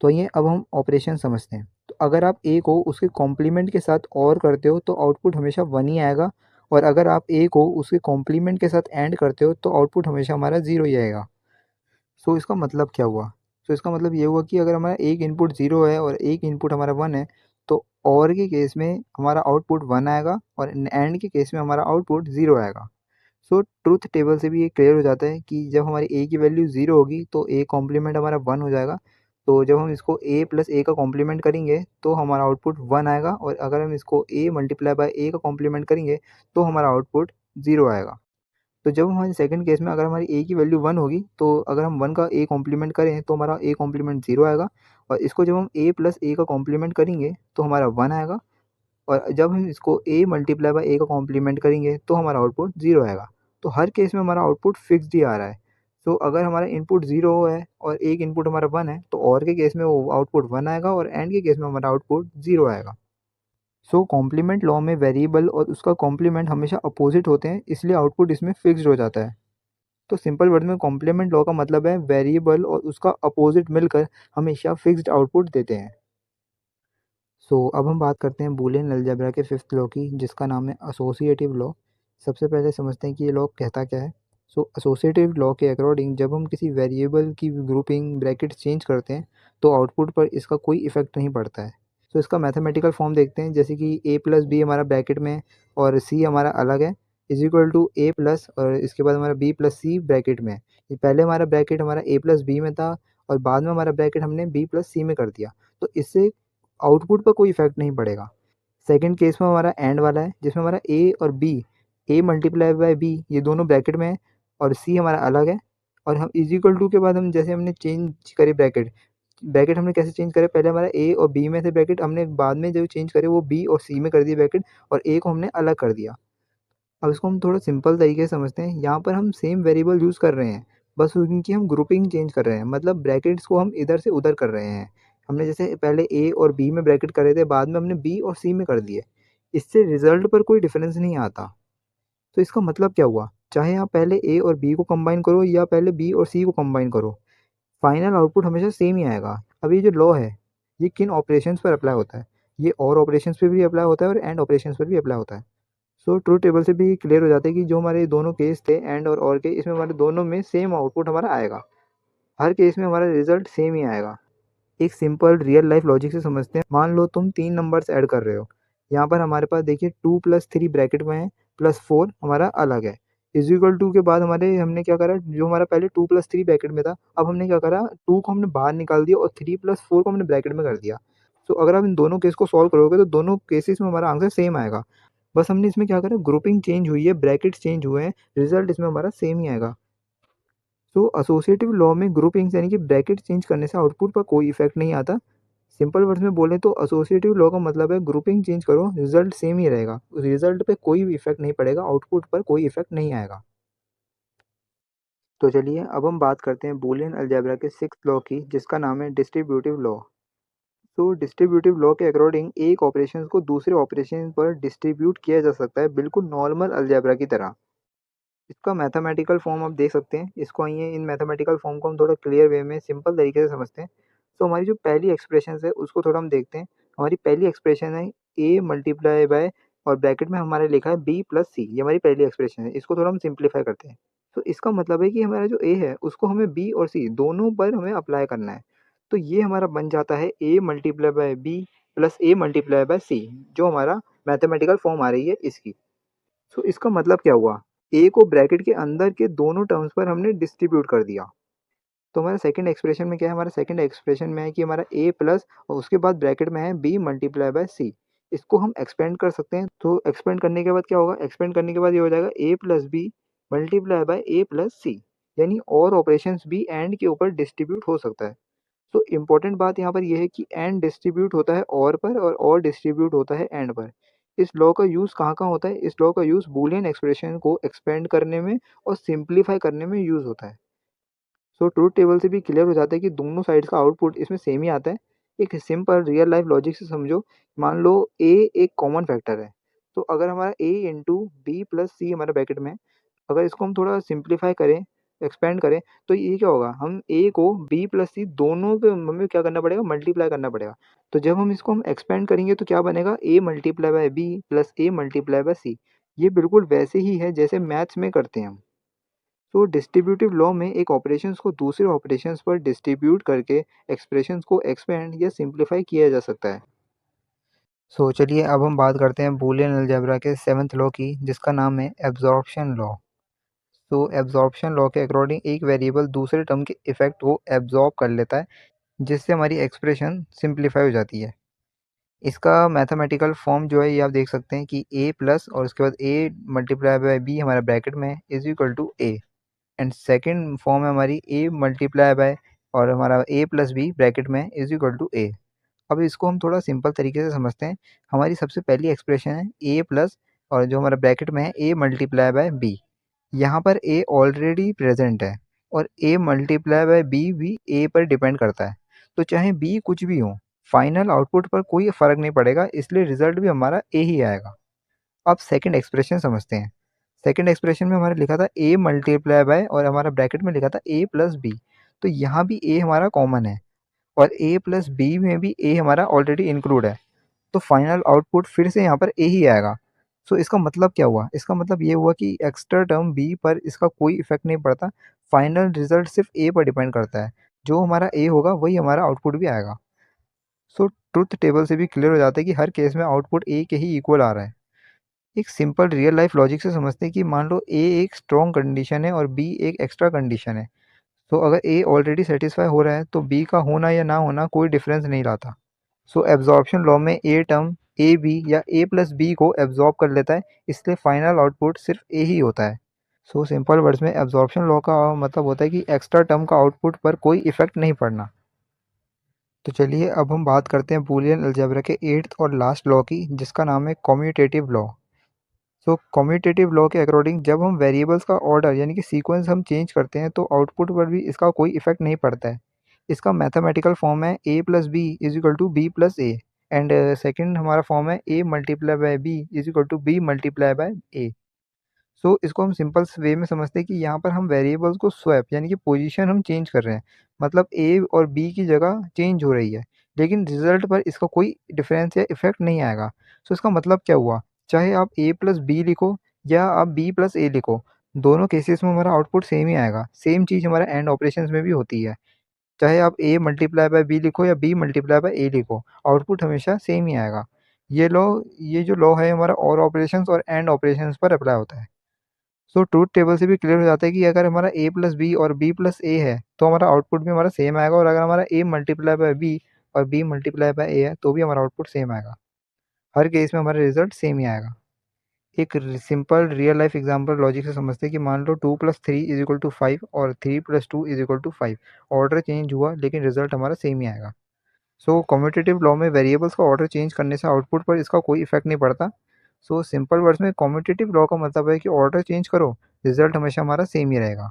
तो ये अब हम ऑपरेशन समझते हैं। तो अगर आप ए को उसके कॉम्प्लीमेंट के साथ और करते हो, तो आउटपुट हमेशा 1 ही आएगा, और अगर आप ए को उसके कॉम्प्लीमेंट के साथ एंड करते हो, तो आउटपुट हमेशा हमारा 0 ही आएगा। सो इसका मतलब क्या हुआ? सो इसका मतलब ये हुआ कि अगर हमारा एक इनपुट 0 है और एक इनपुट हमारा 1 है, तो और के केस में हमारा आउटपुट 1 आएगा, और एंड के केस में हमारा आउटपुट 0 आएगा। सो ट्रुथ टेबल से भी ये क्लियर हो जाता है कि जब हमारी ए की वैल्यू 0 होगी, तो ए कॉम्प्लीमेंट हमारा 1 हो जाएगा। तो जब हम इसको ए प्लस ए का कॉम्प्लीमेंट करेंगे, तो हमारा आउटपुट 1 आएगा, और अगर हम इसको ए मल्टीप्लाई बाय ए का कॉम्प्लीमेंट करेंगे, तो हमारा आउटपुट 0 आएगा। तो जब हमारे सेकंड केस में अगर हमारी ए की वैल्यू 1 होगी, तो अगर हम 1 का ए कॉम्प्लीमेंट करें, तो हमारा ए कॉम्प्लीमेंट 0 आएगा, और इसको जब हम ए प्लस ए का कॉम्प्लीमेंट करेंगे, तो हमारा 1 आएगा, और जब हम इसको ए मल्टीप्लाई बाय ए का कॉम्प्लीमेंट करेंगे, तो हमारा आउटपुट 0 आएगा। तो हर केस में हमारा आउटपुट फिक्स्ड ही आ रहा है। तो अगर हमारा इनपुट 0 है और एक इनपुट हमारा 1 है, तो और के केस में वो आउटपुट 1 आएगा, और एंड के केस में हमारा आउटपुट 0 आएगा। सो कॉम्प्लीमेंट लॉ में वेरिएबल और उसका कॉम्प्लीमेंट हमेशा अपोजिट होते हैं, इसलिए आउटपुट इसमें फिक्स्ड हो जाता है। तो सिंपल वर्ड में कॉम्प्लीमेंट लॉ का मतलब है वेरिएबल और उसका अपोजिट मिलकर हमेशा फिक्स्ड आउटपुट देते हैं। सो अब हम बात करते हैं बूलियन अलजेब्रा के फिफ्थ लॉ की, जिसका नाम है एसोसिएटिव लॉ। सबसे पहले समझते हैं कि ये लॉ कहता क्या है। सो एसोसिएटिव लॉ के अकॉर्डिंग जब हम किसी वेरिएबल की ग्रुपिंग ब्रैकेट चेंज करते हैं, तो आउटपुट पर इसका कोई इफेक्ट नहीं पड़ता है। सो इसका मैथमेटिकल फॉर्म देखते हैं, जैसे कि ए प्लस बी हमारा ब्रैकेट में है, और सी हमारा अलग है, is equal to A plus, और इसके बाद हमारा बी प्लस सी ब्रैकेट में है। ये पहले हमारा ब्रैकेट हमारा ए प्लस बी में था, और बाद में हमारा ब्रैकेट हमने बी प्लस सी में कर दिया। तो इससे आउटपुट पर कोई इफेक्ट नहीं पड़ेगा। सेकंड केस में हमारा एंड वाला है, जिसमें हमारा ए और B, A multiply by B, ये दोनों ब्रैकेट में है, और सी हमारा अलग है। और हम इज इक्वल टू के बाद हम जैसे हमने चेंज करे ब्रैकेट, ब्रैकेट हमने कैसे चेंज करे, पहले हमारा ए और बी में थे ब्रैकेट, हमने बाद में जो चेंज करे वो बी और सी में कर दिए ब्रैकेट, और ए को हमने अलग कर दिया। अब इसको हम थोड़ा सिंपल तरीके से समझते हैं। यहाँ पर हम सेम वेरिएबल यूज़ कर रहे हैं, बस उनकी हम ग्रुपिंग चेंज कर रहे हैं, मतलब ब्रैकेट्स को हम इधर से उधर कर रहे हैं। हमने जैसे पहले ए और बी में ब्रैकेट करे थे, बाद में हमने बी और सी में कर दिए। इससे रिजल्ट पर कोई डिफरेंस नहीं आता। तो इसका मतलब क्या हुआ? चाहे आप पहले ए और बी को कंबाइन करो, या पहले बी और सी को कंबाइन करो, फाइनल आउटपुट हमेशा सेम ही आएगा। अब ये जो लॉ है, ये किन ऑपरेशंस पर अप्लाई होता है? ये और ऑपरेशंस पे भी अप्लाई होता है, और एंड ऑपरेशंस पर भी अप्लाई होता है। सो ट्रुथ टेबल से भी क्लियर हो जाता है कि जो हमारे दोनों केस थे एंड और के, इसमें हमारे दोनों में सेम आउटपुट हमारा आएगा। हर केस में हमारा रिजल्ट सेम ही आएगा। एक सिंपल रियल लाइफ लॉजिक से समझते हैं। मान लो तुम 3 नंबर्स ऐड कर रहे हो। यहाँ पर हमारे पास देखिए 2 + 3 ब्रैकेट में है, +4 हमारा अलग है। इज़ इक्वल टू के बाद हमारे हमने क्या करा, जो हमारा पहले 2 + 3 ब्रैकेट में था, अब हमने क्या करा, 2 को हमने बाहर निकाल दिया और 3 + 4 को हमने ब्रैकेट में कर दिया। तो अगर आप इन दोनों केस को सॉल्व करोगे तो दोनों केसेस में हमारा आंसर सेम आएगा। बस हमने इसमें क्या करा, ग्रुपिंग चेंज हुई है, ब्रैकेट्स चेंज हुए हैं, रिजल्ट इसमें हमारा सेम ही आएगा। तो एसोसिएटिव लॉ में ग्रुपिंग्स यानी कि ब्रैकेट चेंज करने से आउटपुट पर कोई इफेक्ट नहीं आता। सिंपल वर्ड्स में बोले तो एसोसिएटिव लॉ का मतलब है ग्रुपिंग चेंज करो, रिजल्ट सेम ही रहेगा, रिजल्ट पे कोई भी इफेक्ट नहीं पड़ेगा, आउटपुट पर कोई इफेक्ट नहीं आएगा। तो चलिए अब हम बात करते हैं बूलियन अलजेब्रा के 6th लॉ की, जिसका नाम है डिस्ट्रीब्यूटिव लॉ। तो डिस्ट्रीब्यूटिव लॉ के अकॉर्डिंग एक ऑपरेशन को दूसरे ऑपरेशन पर डिस्ट्रीब्यूट किया जा सकता है, बिल्कुल नॉर्मल अलजेब्रा की तरह। इसका मैथमेटिकल फॉर्म आप देख सकते हैं। इसको आइए इन मैथमेटिकल फॉर्म को हम थोड़ा क्लियर वे में सिंपल तरीके से समझते हैं। तो हमारी जो पहली एक्सप्रेशन है उसको थोड़ा हम देखते हैं। हमारी पहली एक्सप्रेशन है ए मल्टीप्लाई बाय, और ब्रैकेट में हमारे लिखा है बी प्लस सी, ये हमारी पहली एक्सप्रेशन है। इसको थोड़ा हम सिंप्लीफाई करते हैं। तो इसका मतलब है कि हमारा जो ए है उसको हमें बी और सी दोनों पर हमें अप्लाई करना है। तो ये हमारा बन जाता है A multiply by B plus A multiply by C, जो हमारा मैथमेटिकल फॉर्म आ रही है इसकी। तो इसका मतलब क्या हुआ, ए को ब्रैकेट के अंदर के दोनों टर्म्स पर हमने डिस्ट्रीब्यूट कर दिया। तो हमारा सेकंड एक्सप्रेशन में क्या है, हमारा सेकंड एक्सप्रेशन में है कि हमारा ए प्लस और उसके बाद ब्रैकेट में है बी मल्टीप्लाई बाय सी। इसको हम एक्सपेंड कर सकते हैं। तो एक्सपेंड करने के बाद क्या होगा, एक्सपेंड करने के बाद ये हो जाएगा A plus B multiply by A plus C, यानी और ऑपरेशंस भी एंड के ऊपर डिस्ट्रीब्यूट हो सकता है। तो इम्पोर्टेंट बात यहाँ पर यह है कि एंड डिस्ट्रीब्यूट होता है और पर, और डिस्ट्रीब्यूट होता है एंड पर। इस लॉ का यूज़ कहाँ होता है, इस लॉ का यूज़ बूलियन एक्सप्रेशन को एक्सपेंड करने में और सिंप्लीफाई करने में यूज़ होता है। सो ट्रूथ टेबल से भी क्लियर हो जाता है कि दोनों साइड्स का आउटपुट इसमें सेम ही आता है। एक सिंपल रियल लाइफ लॉजिक से समझो। मान लो ए एक कॉमन फैक्टर है। तो अगर हमारा ए इंटू बी प्लस सी हमारे ब्रैकेट में है, अगर इसको हम थोड़ा सिंप्लीफाई करें, एक्सपेंड करें, तो ये क्या होगा, हम ए को बी प्लस सी दोनों पे हमें क्या करना पड़ेगा, मल्टीप्लाई करना पड़ेगा। तो जब हम इसको हम एक्सपेंड करेंगे तो क्या बनेगा, A multiply by B plus A multiply by C. ये बिल्कुल वैसे ही है जैसे मैथ्स में करते हैं हम। तो डिस्ट्रीब्यूटिव लॉ में एक ऑपरेशंस को दूसरे ऑपरेशंस पर डिस्ट्रीब्यूट करके एक्सप्रेशंस को एक्सपेंड या सिंप्लीफाई किया जा सकता है। सो चलिए अब हम बात करते हैं बूलियन अलजेब्रा के 7th लॉ की, जिसका नाम है एब्जॉर्प्शन लॉ। तो एब्जॉर्प्शन लॉ के अकॉर्डिंग एक वेरिएबल दूसरे टर्म के इफेक्ट को एब्जॉर्ब कर लेता है, जिससे हमारी एक्सप्रेशन सिंप्लीफाई हो जाती है। इसका मैथमेटिकल फॉर्म जो है ये आप देख सकते हैं कि ए प्लस और उसके बाद ए मल्टीप्लाई बाय बी हमारा ब्रैकेट में है is equal to A, and second form है हमारी ए मल्टीप्लाई बाय और हमारा ए प्लस बी ब्रैकेट में इज इक्वल टू ए। अब इसको हम थोड़ा सिंपल तरीके से समझते हैं। हमारी सबसे पहली एक्सप्रेशन है ए प्लस और जो हमारा ब्रैकेट में है ए मल्टीप्लाई बाय बी। यहाँ पर ए ऑलरेडी प्रेजेंट है और ए मल्टीप्लाई बाय बी भी ए पर डिपेंड करता है। तो चाहे बी कुछ भी हो, फाइनल आउटपुट पर कोई फ़र्क नहीं पड़ेगा, इसलिए रिजल्ट भी हमारा ए ही आएगा। अब सेकंड एक्सप्रेशन समझते हैं। सेकंड एक्सप्रेशन में हमारा लिखा था ए मल्टीप्लाई बाय और हमारा ब्रैकेट में लिखा था ए प्लस बी। तो यहाँ भी ए हमारा कॉमन है और ए प्लस बी में भी ए हमारा ऑलरेडी इंक्लूड है। तो फाइनल आउटपुट फिर से यहाँ पर ए ही आएगा। सो इसका मतलब क्या हुआ, इसका मतलब ये हुआ कि एक्स्ट्रा टर्म बी पर इसका कोई इफेक्ट नहीं पड़ता। फाइनल रिजल्ट सिर्फ ए पर डिपेंड करता है। जो हमारा ए होगा वही हमारा आउटपुट भी आएगा। सो ट्रुथ टेबल से भी क्लियर हो जाता है कि हर केस में आउटपुट ए के ही इक्वल आ रहा है। एक सिंपल रियल लाइफ लॉजिक से समझते हैं कि मान लो ए एक स्ट्रॉन्ग कंडीशन है और बी एक एक्स्ट्रा कंडीशन है। तो अगर ए ऑलरेडी सेटिस्फाई हो रहा है तो बी का होना या ना होना कोई डिफरेंस नहीं लाता। सो एब्जॉर्प्शन लॉ में ए टर्म ए बी या ए प्लस बी को एब्जॉर्ब कर लेता है, इसलिए फाइनल आउटपुट सिर्फ ए ही होता है। सो सिंपल वर्ड्स में एब्जॉर्प्शन लॉ का मतलब होता है कि एक्स्ट्रा टर्म का आउटपुट पर कोई इफेक्ट नहीं पड़ना। तो चलिए अब हम बात करते हैं बूलियन अलजेब्रा के 8th और लास्ट लॉ की, जिसका नाम है कम्यूटेटिव लॉ। सो कम्यूटेटिव लॉ के अकॉर्डिंग जब हम वेरिएबल्स का ऑर्डर यानी कि सीक्वेंस हम चेंज करते हैं तो आउटपुट पर भी इसका कोई इफेक्ट नहीं पड़ता है। इसका मैथमेटिकल फॉर्म है A plus B is equal to B plus A, and second हमारा फॉर्म है A multiply by B is equal to B multiply by A. So इसको हम सिंपल वे में समझते हैं कि यहाँ पर हम वेरिएबल्स को स्वैप यानी कि पोजीशन हम चेंज कर रहे हैं, मतलब ए और बी की जगह चेंज हो रही है, लेकिन रिजल्ट पर इसका कोई डिफरेंस या इफेक्ट नहीं आएगा। सो इसका मतलब क्या हुआ, चाहे आप a प्लस बी लिखो या आप b प्लस a लिखो, दोनों केसेस में हमारा आउटपुट सेम ही आएगा। सेम चीज़ हमारा एंड ऑपरेशंस में भी होती है। चाहे आप a मल्टीप्लाई बाय b लिखो या b मल्टीप्लाई बाय a लिखो, आउटपुट हमेशा सेम ही आएगा। ये जो लॉ है हमारा और ऑपरेशंस और एंड ऑपरेशंस पर अप्लाई होता है। सो ट्रूथ टेबल से भी क्लियर हो जाता है कि अगर हमारा a प्लस बी और b प्लस a है तो हमारा आउटपुट भी हमारा सेम आएगा, और अगर हमारा a मल्टीप्लाई बाय b और b मल्टीप्लाई बाय a है तो भी हमारा आउटपुट सेम आएगा। हर केस में हमारा रिजल्ट सेम ही आएगा। एक simple real life example logic से समझते हैं कि मान लो 2 प्लस 3 इज इक्वल टू 5 और 3 plus 2 is equal to 5। Order change हुआ लेकिन रिजल्ट हमारा सेम ही आएगा। सो कम्यूटेटिव लॉ में वेरिएबल्स का ऑर्डर चेंज करने से आउटपुट पर इसका कोई इफेक्ट नहीं पड़ता। सो सिंपल वर्ड्स में कम्यूटेटिव लॉ का मतलब है कि ऑर्डर चेंज करो, रिजल्ट हमेशा हमारा सेम ही रहेगा।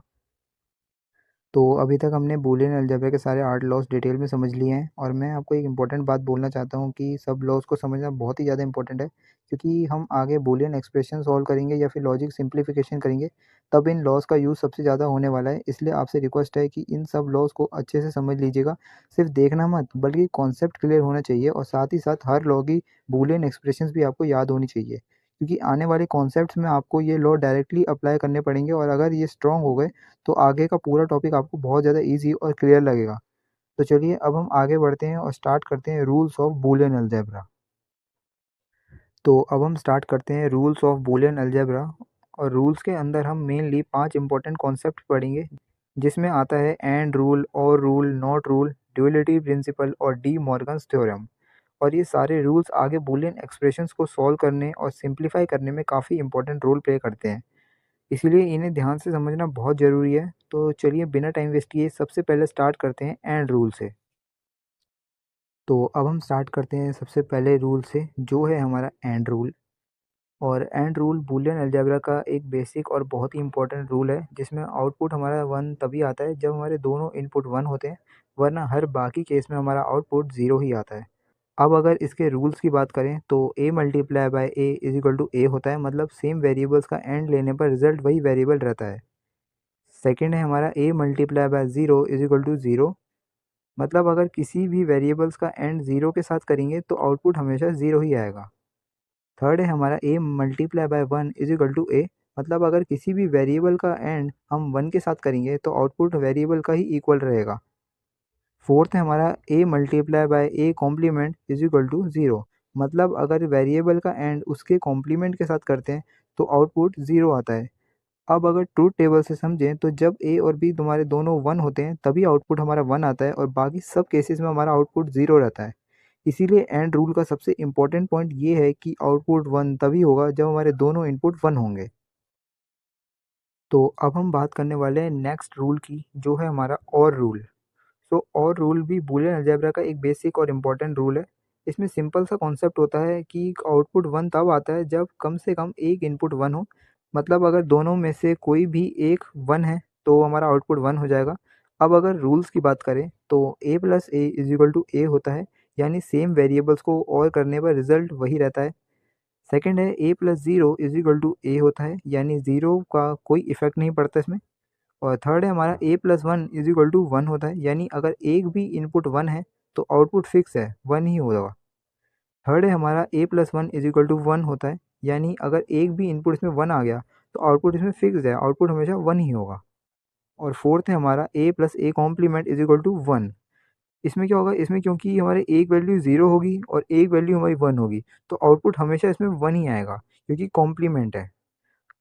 तो अभी तक हमने बूलियन अलजेब्रा के सारे 8 लॉज डिटेल में समझ लिए हैं, और मैं आपको एक इम्पॉर्टेंट बात बोलना चाहता हूँ कि सब लॉज को समझना बहुत ही ज़्यादा इंपॉर्टेंट है, क्योंकि हम आगे बूलियन एक्सप्रेशन सॉल्व करेंगे या फिर लॉजिक सिंप्लीफिकेशन करेंगे, तब इन लॉज का यूज़ सबसे ज़्यादा होने वाला है। इसलिए आपसे रिक्वेस्ट है कि इन सब लॉज को अच्छे से समझ लीजिएगा। सिर्फ देखना मत, बल्कि कॉन्सेप्ट क्लियर होना चाहिए, और साथ ही साथ हर लॉ की बूलियन एक्सप्रेशंस भी आपको याद होनी चाहिए, क्योंकि आने वाले कॉन्सेप्ट्स में आपको ये लॉ डायरेक्टली अप्लाई करने पड़ेंगे, और अगर ये स्ट्रॉन्ग हो गए तो आगे का पूरा टॉपिक आपको बहुत ज़्यादा ईजी और क्लियर लगेगा। तो चलिए अब हम आगे बढ़ते हैं और स्टार्ट करते हैं रूल्स ऑफ बूलियन अलजेब्रा। तो अब हम स्टार्ट करते हैं रूल्स ऑफ बूलियन अलजेब्रा, और रूल्स के अंदर हम मेनली 5 इंपॉर्टेंट कॉन्सेप्ट पढ़ेंगे, जिसमें आता है and rule, or rule, not rule, duality principle और डी मॉर्गन्स थ्योरम। और ये सारे रूल्स आगे बूलियन एक्सप्रेशंस को सॉल्व करने और सिंप्लीफाई करने में काफ़ी इंपॉर्टेंट रोल प्ले करते हैं, इसीलिए इन्हें ध्यान से समझना बहुत ज़रूरी है। तो चलिए बिना टाइम वेस्ट किए सबसे पहले स्टार्ट करते हैं एंड रूल से। तो अब हम स्टार्ट करते हैं सबसे पहले रूल से, जो है हमारा एंड रूल। और एंड रूल बूलियन अलजेब्रा का एक बेसिक और बहुत ही इंपॉर्टेंट रूल है, जिसमें आउटपुट हमारा वन तभी आता है जब हमारे दोनों इनपुट वन होते हैं, वरना हर बाकी केस में हमारा आउटपुट ज़ीरो ही आता है। अब अगर इसके रूल्स की बात करें तो a multiply by A is equal to A होता है, मतलब सेम वेरिएबल्स का एंड लेने पर रिजल्ट वही वेरिएबल रहता है। सेकेंड है हमारा a multiply by zero is equal to zero, मतलब अगर किसी भी वेरिएबल्स का एंड ज़ीरो के साथ करेंगे तो आउटपुट हमेशा ज़ीरो ही आएगा। थर्ड है हमारा a multiply by one is equal to A, मतलब अगर किसी भी वेरिएबल का एंड हम वन के साथ करेंगे तो आउटपुट वेरिएबल का ही इक्वल रहेगा। फोर्थ है हमारा a multiply by A complement is equal to zero, मतलब अगर वेरिएबल का एंड उसके कॉम्प्लीमेंट के साथ करते हैं तो आउटपुट ज़ीरो आता है। अब अगर ट्रूथ टेबल से समझें तो जब ए और बी तुम्हारे दोनों वन होते हैं तभी आउटपुट हमारा वन आता है, और बाकी सब केसेस में हमारा आउटपुट ज़ीरो रहता है। इसीलिए एंड रूल का सबसे इम्पोर्टेंट पॉइंट ये है कि आउटपुट वन तभी होगा जब हमारे दोनों इनपुट वन होंगे। तो अब हम बात करने वाले हैं नेक्स्ट रूल की, जो है हमारा और रूल। तो और रूल भी बूलियन अलजेब्रा का एक बेसिक और इम्पॉर्टेंट रूल है। इसमें सिंपल सा कॉन्सेप्ट होता है कि आउटपुट वन तब आता है जब कम से कम एक इनपुट वन हो, मतलब अगर दोनों में से कोई भी एक वन है तो हमारा आउटपुट वन हो जाएगा। अब अगर रूल्स की बात करें तो A plus A is equal to A होता है, यानी सेम वेरिएबल्स को और करने पर रिजल्ट वही रहता है। सेकेंड है A plus zero is equal to A होता है, यानी ज़ीरो का कोई इफेक्ट नहीं पड़ता इसमें। और थर्ड है हमारा A plus one is equal to one होता है, यानी अगर एक भी इनपुट वन है तो आउटपुट फिक्स है, वन ही होगा। थर्ड है हमारा A plus one is equal to one होता है, यानी अगर एक भी इनपुट इसमें वन आ गया तो आउटपुट इसमें फिक्स है, आउटपुट हमेशा वन ही होगा। और फोर्थ है हमारा A plus A complement is equal to one. इसमें क्या होगा, इसमें क्योंकि हमारे एक वैल्यू ज़ीरो होगी और एक वैल्यू हमारी वन होगी तो आउटपुट हमेशा इसमें वन ही आएगा, क्योंकि कॉम्प्लीमेंट है।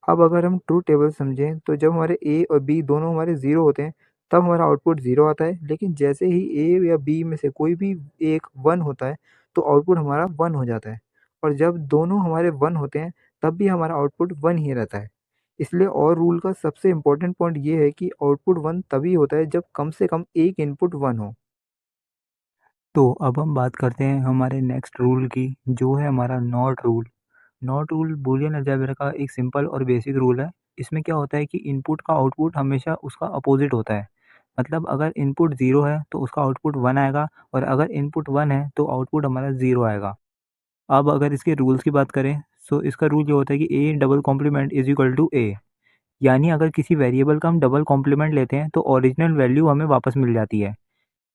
अब अगर हम ट्रूथ टेबल समझें तो जब हमारे ए और बी दोनों हमारे ज़ीरो होते हैं तब हमारा आउटपुट ज़ीरो आता है, लेकिन जैसे ही ए या बी में से कोई भी एक वन होता है तो आउटपुट हमारा वन हो जाता है, और जब दोनों हमारे वन होते हैं तब भी हमारा आउटपुट वन ही रहता है। इसलिए और रूल का सबसे इम्पोर्टेंट पॉइंट ये है कि आउटपुट वन तभी होता है जब कम से कम एक इनपुट वन हो। तो अब हम बात करते हैं हमारे नेक्स्ट रूल की, जो है हमारा not rule. Not rule Boolean algebra का एक सिंपल और बेसिक रूल है। इसमें क्या होता है कि इनपुट का आउटपुट हमेशा उसका अपोजिट होता है, मतलब अगर इनपुट ज़ीरो है तो उसका आउटपुट वन आएगा, और अगर इनपुट वन है तो आउटपुट हमारा ज़ीरो आएगा। अब अगर इसके रूल्स की बात करें तो इसका रूल ये होता है कि A double complement is equal to A, यानी अगर किसी वेरिएबल का हम डबल कॉम्प्लीमेंट लेते हैं तो ओरिजिनल वैल्यू हमें वापस मिल जाती है।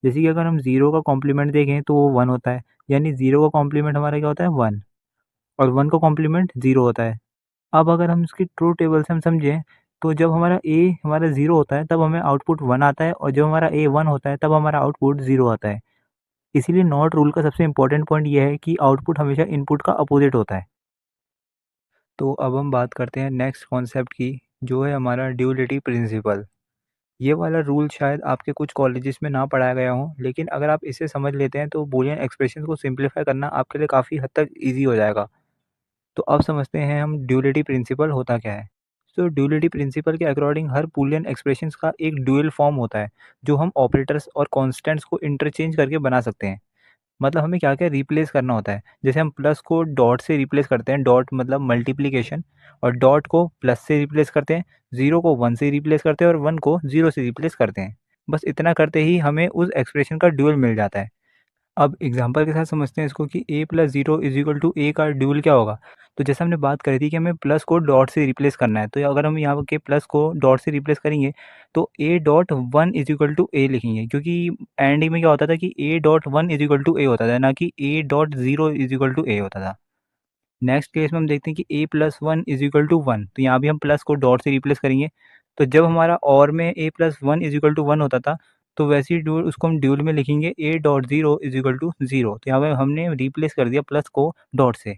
जैसे कि अगर हम ज़ीरो का कॉम्प्लीमेंट देखें तो वो वन होता है, यानी ज़ीरो का कॉम्प्लीमेंट हमारा क्या होता है, वन। और 1 का कॉम्प्लीमेंट 0 होता है। अब अगर हम इसकी ट्रुथ टेबल से हम समझें, तो जब हमारा ए हमारा 0 होता है तब हमें आउटपुट 1 आता है, और जब हमारा ए 1 होता है तब हमारा आउटपुट 0 आता है। इसीलिए नॉट रूल का सबसे इम्पोर्टेंट पॉइंट ये है कि आउटपुट हमेशा इनपुट का अपोजिट होता है। तो अब हम बात करते हैं नेक्स्ट कॉन्सेप्ट की, जो है हमारा ड्यूलिटी प्रिंसिपल। ये वाला रूल शायद आपके कुछ कॉलेजेस में ना पढ़ाया गया हो, लेकिन अगर आप इसे समझ लेते हैं तो बूलियन एक्सप्रेशन को सिंप्लीफाई करना आपके लिए काफ़ी हद तक ईजी हो जाएगा। तो अब समझते हैं हम ड्यूलिटी प्रिंसिपल होता क्या है। तो ड्यूलिटी प्रिंसिपल के अकॉर्डिंग हर बूलियन एक्सप्रेशंस का एक ड्यूअल फॉर्म होता है, जो हम ऑपरेटर्स और कॉन्स्टेंट्स को इंटरचेंज करके बना सकते हैं। मतलब हमें क्या-क्या रिप्लेस करना होता है। जैसे हम प्लस को डॉट से रिप्लेस करते हैं, डॉट मतलब मल्टीप्लिकेशन, और डॉट को प्लस से रिप्लेस करते हैं, 0 को 1 से रिप्लेस करते हैं और 1 को 0 से रिप्लेस करते हैं। बस इतना करते ही हमें उस एक्सप्रेशन का ड्यूअल मिल जाता है। अब एग्जांपल के साथ समझते हैं इसको कि a plus 0 is equal to a का ड्यूल क्या होगा। तो जैसे हमने बात करी थी कि हमें प्लस को डॉट से रिप्लेस करना है, तो अगर हम यहाँ के प्लस को डॉट से रिप्लेस करेंगे तो a dot 1 is equal to a लिखेंगे, क्योंकि एंडिंग में क्या होता था कि a dot 1 is equal to a होता था, ना कि a dot 0 is equal to a होता था। नेक्स्ट केस में हम देखते हैं कि a plus 1 is equal to 1, तो यहाँ भी हम प्लस को डॉट से रिप्लेस करेंगे। तो जब हमारा और में a plus 1 is equal to 1 होता था, तो वैसे ही ड्यूल उसको हम ड्यूल में लिखेंगे a dot 0 is equal to 0, तो यहाँ पे हमने रिप्लेस कर दिया प्लस को डॉट से।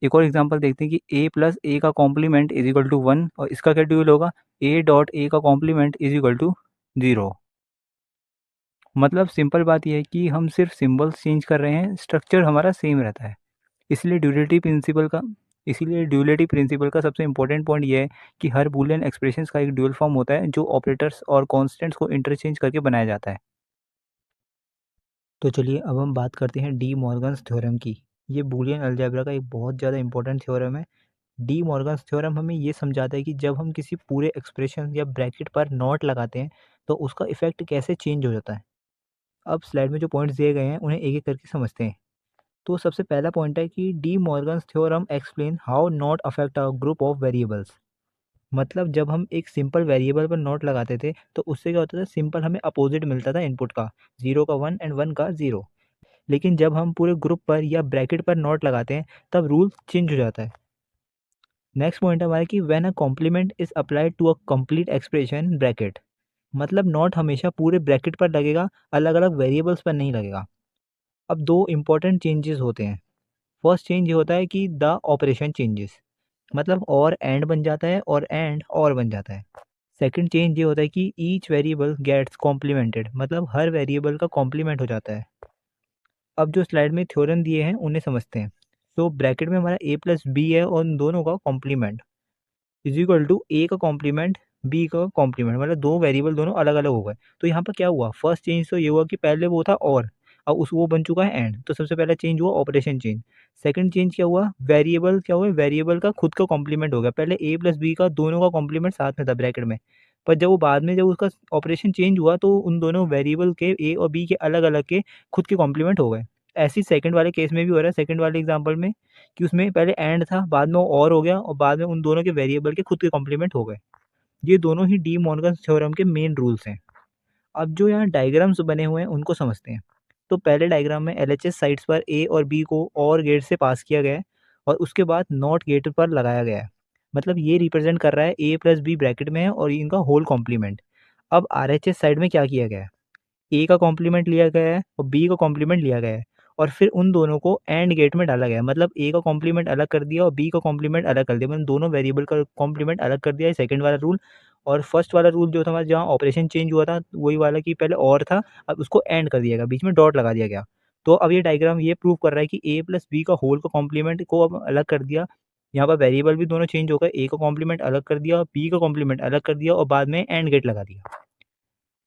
एक और एग्जांपल देखते हैं कि a प्लस a का कॉम्प्लीमेंट इज इक्वल टू 1, और इसका क्या ड्यूल होगा, a डॉट a का कॉम्प्लीमेंट इज इक्वल टू 0। मतलब सिंपल बात यह है कि हम सिर्फ सिंबल्स चेंज कर रहे हैं, स्ट्रक्चर हमारा सेम रहता है। इसलिए ड्यूलिटी प्रिंसिपल का इसीलिए ड्यूलिटी प्रिंसिपल का सबसे इम्पोर्टेंट पॉइंट ये है कि हर बूलियन एक्सप्रेशंस का एक ड्यूल फॉर्म होता है, जो ऑपरेटर्स और कॉन्स्टेंट्स को इंटरचेंज करके बनाया जाता है। तो चलिए अब हम बात करते हैं डी मॉर्गन्स थ्योरम की। ये बूलियन अलजेब्रा का एक बहुत ज़्यादा इंपॉर्टेंट थ्योरम है। डी मॉर्गन्स थ्योरम हमें ये समझाता है कि जब हम किसी पूरे एक्सप्रेशन या ब्रैकेट पर नॉट लगाते हैं तो उसका इफेक्ट कैसे चेंज हो जाता है। अब स्लाइड में जो पॉइंट्स दिए गए हैं उन्हें एक एक करके समझते हैं। तो सबसे पहला पॉइंट है कि D Morgan's theorem explain how not affect a group of variables. मतलब जब हम एक सिंपल वेरिएबल पर नॉट लगाते थे तो उससे क्या होता था, सिंपल हमें अपोजिट मिलता था इनपुट का, 0 का 1 एंड 1 का 0। लेकिन जब हम पूरे ग्रुप पर या ब्रैकेट पर नॉट लगाते हैं तब रूल चेंज हो जाता है। नेक्स्ट पॉइंट है हमारा कि when a complement is applied to a complete expression bracket. मतलब नॉट हमेशा पूरे ब्रैकेट पर लगेगा, अलग अलग वेरिएबल्स पर नहीं लगेगा। अब दो इंपॉर्टेंट चेंजेस होते हैं। फर्स्ट चेंज ये होता है कि द ऑपरेशन चेंजेस, मतलब और एंड बन जाता है और एंड और बन जाता है। सेकंड चेंज ये होता है कि ईच वेरिएबल गेट्स कॉम्प्लीमेंटेड, मतलब हर वेरिएबल का कॉम्प्लीमेंट हो जाता है। अब जो स्लाइड में थ्योरम दिए हैं उन्हें समझते हैं। तो ब्रैकेट में हमारा a प्लस बी है और उन दोनों का complement is equal to a का कॉम्प्लीमेंट b का कॉम्प्लीमेंट, मतलब दो वेरिएबल दोनों अलग अलग हो गए। तो यहाँ पर क्या हुआ, फर्स्ट चेंज तो ये हुआ कि पहले वो था और, अब उस वो बन चुका है एंड। तो सबसे पहला चेंज हुआ ऑपरेशन चेंज। सेकंड चेंज क्या हुआ, वेरिएबल क्या हुआ, वेरिएबल का खुद का कॉम्प्लीमेंट हो गया। पहले a प्लस बी का दोनों का कॉम्प्लीमेंट साथ में था ब्रैकेट में, पर जब वो बाद में जब उसका ऑपरेशन चेंज हुआ तो उन दोनों वेरिएबल के a और b के अलग अलग के खुद के कॉम्प्लीमेंट हो गए। ऐसे ही सेकंड वाले केस में भी हो रहा है, सेकंड वाले एग्जांपल में, कि उसमें पहले एंड था, बाद में वो और हो गया, और बाद में उन दोनों के वेरिएबल के खुद के कॉम्प्लीमेंट हो गए। ये दोनों ही डी मॉर्गन थ्योरम के मेन रूल्स हैं। अब जो यहाँ डायग्राम्स बने हुए हैं उनको समझते हैं। तो पहले डायग्राम में एलएचएस साइट्स पर ए और बी को और गेट से पास किया गया है, और उसके बाद नॉट गेट पर लगाया गया है। मतलब ये रिप्रेजेंट कर रहा है ए प्लस बी ब्रैकेट में है और इनका होल कॉम्प्लीमेंट। अब आरएचएस साइड में क्या किया गया है, ए का कॉम्प्लीमेंट लिया गया है और बी का कॉम्प्लीमेंट लिया गया है, और फिर उन दोनों को एंड गेट में डाला गया है। मतलब ए का कॉम्प्लीमेंट अलग कर दिया और बी का कॉम्प्लीमेंट अलग कर दिया, मतलब दोनों वेरिएबल का कॉम्प्लीमेंट अलग कर दिया है, सेकंड वाला रूल। और फर्स्ट वाला रूल जो था हमारा, जहाँ ऑपरेशन चेंज हुआ था, वही वाला कि पहले और था, अब उसको एंड कर दिया गया, बीच में डॉट लगा दिया गया। तो अब ये डायग्राम ये प्रूव कर रहा है कि ए प्लस बी का होल का कॉम्प्लीमेंट को अब अलग कर दिया। यहाँ पर वेरिएबल भी दोनों चेंज हो गए, ए का कॉम्प्लीमेंट अलग कर दिया और बी का कॉम्प्लीमेंट अलग कर दिया, और बाद में एंड गेट लगा दिया।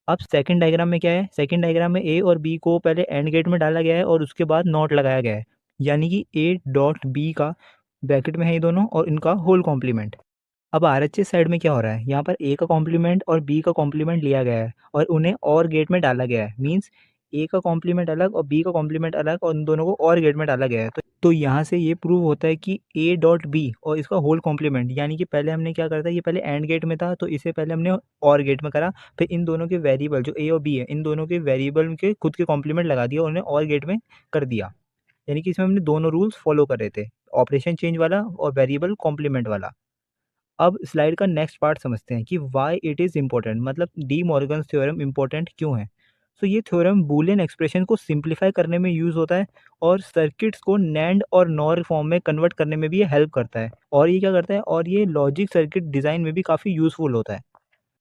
अब सेकंड डायग्राम में क्या है, सेकंड डायग्राम में ए और बी को पहले एंड गेट में डाला गया है और उसके बाद नॉट लगाया गया है, यानी कि ए डॉट बी का ब्रैकेट में है ये दोनों और इनका होल कॉम्प्लीमेंट। अब आरएचएस साइड में क्या हो रहा है, यहाँ पर ए का कॉम्प्लीमेंट और बी का कॉम्प्लीमेंट लिया गया है और उन्हें और गेट में डाला गया है। मीन्स ए का कॉम्प्लीमेंट अलग और बी का कॉम्प्लीमेंट अलग, और उन दोनों को और गेट में डाला गया है। तो यहाँ से ये प्रूव होता है कि ए डॉट बी और इसका होल कॉम्प्लीमेंट, यानी कि पहले हमने क्या करा था, ये पहले एंड गेट में था तो इसे पहले हमने और गेट में करा, फिर इन दोनों के वेरिएबल जो ए और बी है, इन दोनों के वेरिएबल के खुद के कॉम्प्लीमेंट लगा दिया और उन्हें और गेट में कर दिया। यानी कि इसमें हमने दोनों रूल्स फॉलो कर रहे थे, ऑपरेशन चेंज वाला और वेरिएबल कॉम्प्लीमेंट वाला। अब स्लाइड का नेक्स्ट पार्ट समझते हैं कि व्हाई इट इज़ इम्पोर्टेंट, मतलब डी मॉर्गन्स थ्योरम इम्पोर्टेंट क्यों है। सो ये थ्योरम बूलियन एक्सप्रेशन को सिंप्लीफाई करने में यूज़ होता है और सर्किट्स को नैंड और नॉर फॉर्म में कन्वर्ट करने में भी ये हेल्प करता है। और ये क्या करता है, और ये लॉजिक सर्किट डिज़ाइन में भी काफ़ी यूज़फुल होता है।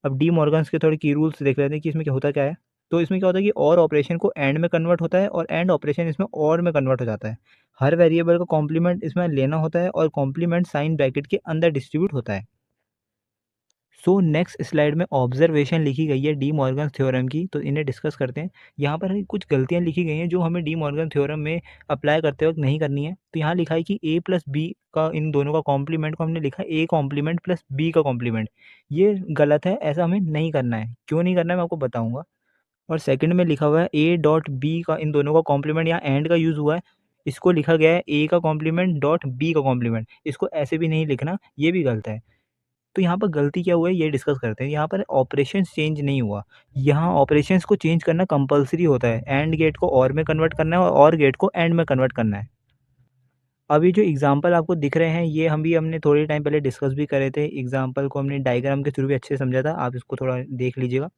अब डी मॉर्गन्स के थोड़े की रूल्स देख लेते हैं कि इसमें क्या होता क्या है। तो इसमें क्या होता है कि और ऑपरेशन को एंड में कन्वर्ट होता है और एंड ऑपरेशन इसमें और में कन्वर्ट हो जाता है। हर वेरिएबल का कॉम्प्लीमेंट इसमें लेना होता है और कॉम्प्लीमेंट साइन ब्रैकेट के अंदर डिस्ट्रीब्यूट होता है। सो नेक्स्ट स्लाइड में ऑब्जर्वेशन लिखी गई है डी मॉर्गन थ्योरम की, तो इन्हें डिस्कस करते हैं। यहाँ पर कुछ गलतियाँ लिखी गई हैं जो हमें डी मॉर्गन थ्योरम में अप्लाई करते वक्त नहीं करनी है। तो यहाँ लिखा है कि ए प्लस बी का, इन दोनों का कॉम्प्लीमेंट को हमने लिखा है ए कॉम्प्लीमेंट प्लस बी का कॉम्प्लीमेंट। ये गलत है, ऐसा हमें नहीं करना है। क्यों नहीं करना है मैं आपको बताऊँगा। और सेकंड में लिखा हुआ है ए डॉट बी का, इन दोनों का कॉम्प्लीमेंट यहाँ एंड का यूज़ हुआ है। इसको लिखा गया है ए का कॉम्प्लीमेंट डॉट बी का कॉम्प्लीमेंट। इसको ऐसे भी नहीं लिखना, ये भी गलत है। तो यहाँ पर गलती क्या हुआ है ये डिस्कस करते हैं। यहाँ पर ऑपरेशंस चेंज नहीं हुआ। यहाँ ऑपरेशंस को चेंज करना कंपल्सरी होता है। एंड गेट को और में कन्वर्ट करना है और गेट को एंड में कन्वर्ट करना है। अब ये जो एग्जांपल आपको दिख रहे हैं ये हमने थोड़े टाइम पहले डिस्कस भी करे थे। एग्जांपल को हमने डायग्राम के थ्रू भी अच्छे से समझा था, आप इसको थोड़ा देख लीजिएगा।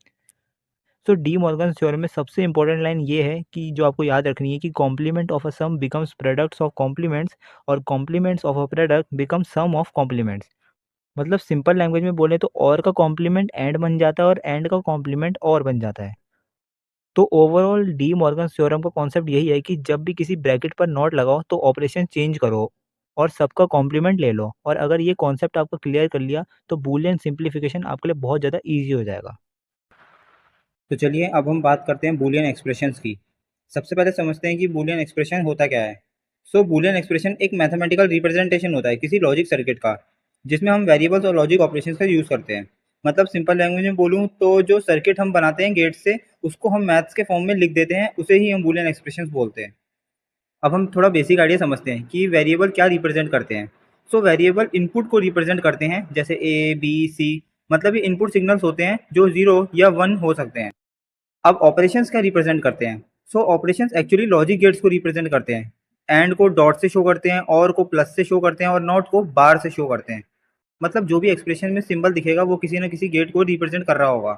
तो डी मॉर्गन थ्योरम में सबसे इंपॉर्टेंट लाइन ये है कि जो आपको याद रखनी है कि complement of a sum becomes products of complements और complements of a product become sum of complements. मतलब सिंपल लैंग्वेज में बोले तो और का कॉम्प्लीमेंट एंड बन जाता है और एंड का कॉम्प्लीमेंट और बन जाता है। तो ओवरऑल डी मॉर्गन थ्योरम का कॉन्सेप्ट यही है कि जब भी किसी ब्रैकेट पर नॉट लगाओ तो ऑपरेशन चेंज करो और सबका कॉम्प्लीमेंट ले लो। और अगर ये कॉन्सेप्ट आपको क्लियर कर लिया तो बूलियन सिंप्लीफिकेशन आपके लिए बहुत ज़्यादा ईजी हो जाएगा। तो चलिए अब हम बात करते हैं बूलियन एक्सप्रेशंस की। सबसे पहले समझते हैं कि बूलियन एक्सप्रेशन होता क्या है। सो बूलियन एक्सप्रेशन एक मैथमेटिकल रिप्रेजेंटेशन होता है किसी लॉजिक सर्किट का, जिसमें हम वेरिएबल्स और लॉजिक ऑपरेशंस का यूज़ करते हैं। मतलब सिंपल लैंग्वेज में बोलूँ तो जो सर्किट हम बनाते हैं गेट से, उसको हम मैथ्स के फॉर्म में लिख देते हैं, उसे ही हम बूलियन एक्सप्रेशंस बोलते हैं। अब हम थोड़ा बेसिक आइडिया समझते हैं कि वेरिएबल क्या रिप्रेजेंट करते हैं। सो वेरिएबल इनपुट को रिप्रेजेंट करते हैं, जैसे ए बी सी। मतलब ये इनपुट सिग्नल्स होते हैं जो 0 या 1 हो सकते हैं। अब ऑपरेशंस क्या रिप्रेजेंट करते हैं। सो ऑपरेशंस एक्चुअली लॉजिक गेट्स को रिप्रेजेंट करते हैं। एंड को डॉट से शो करते हैं, और को प्लस से शो करते हैं, और नॉट को बार से शो करते हैं। मतलब जो भी एक्सप्रेशन में सिंबल दिखेगा वो किसी न किसी गेट को रिप्रेजेंट कर रहा होगा।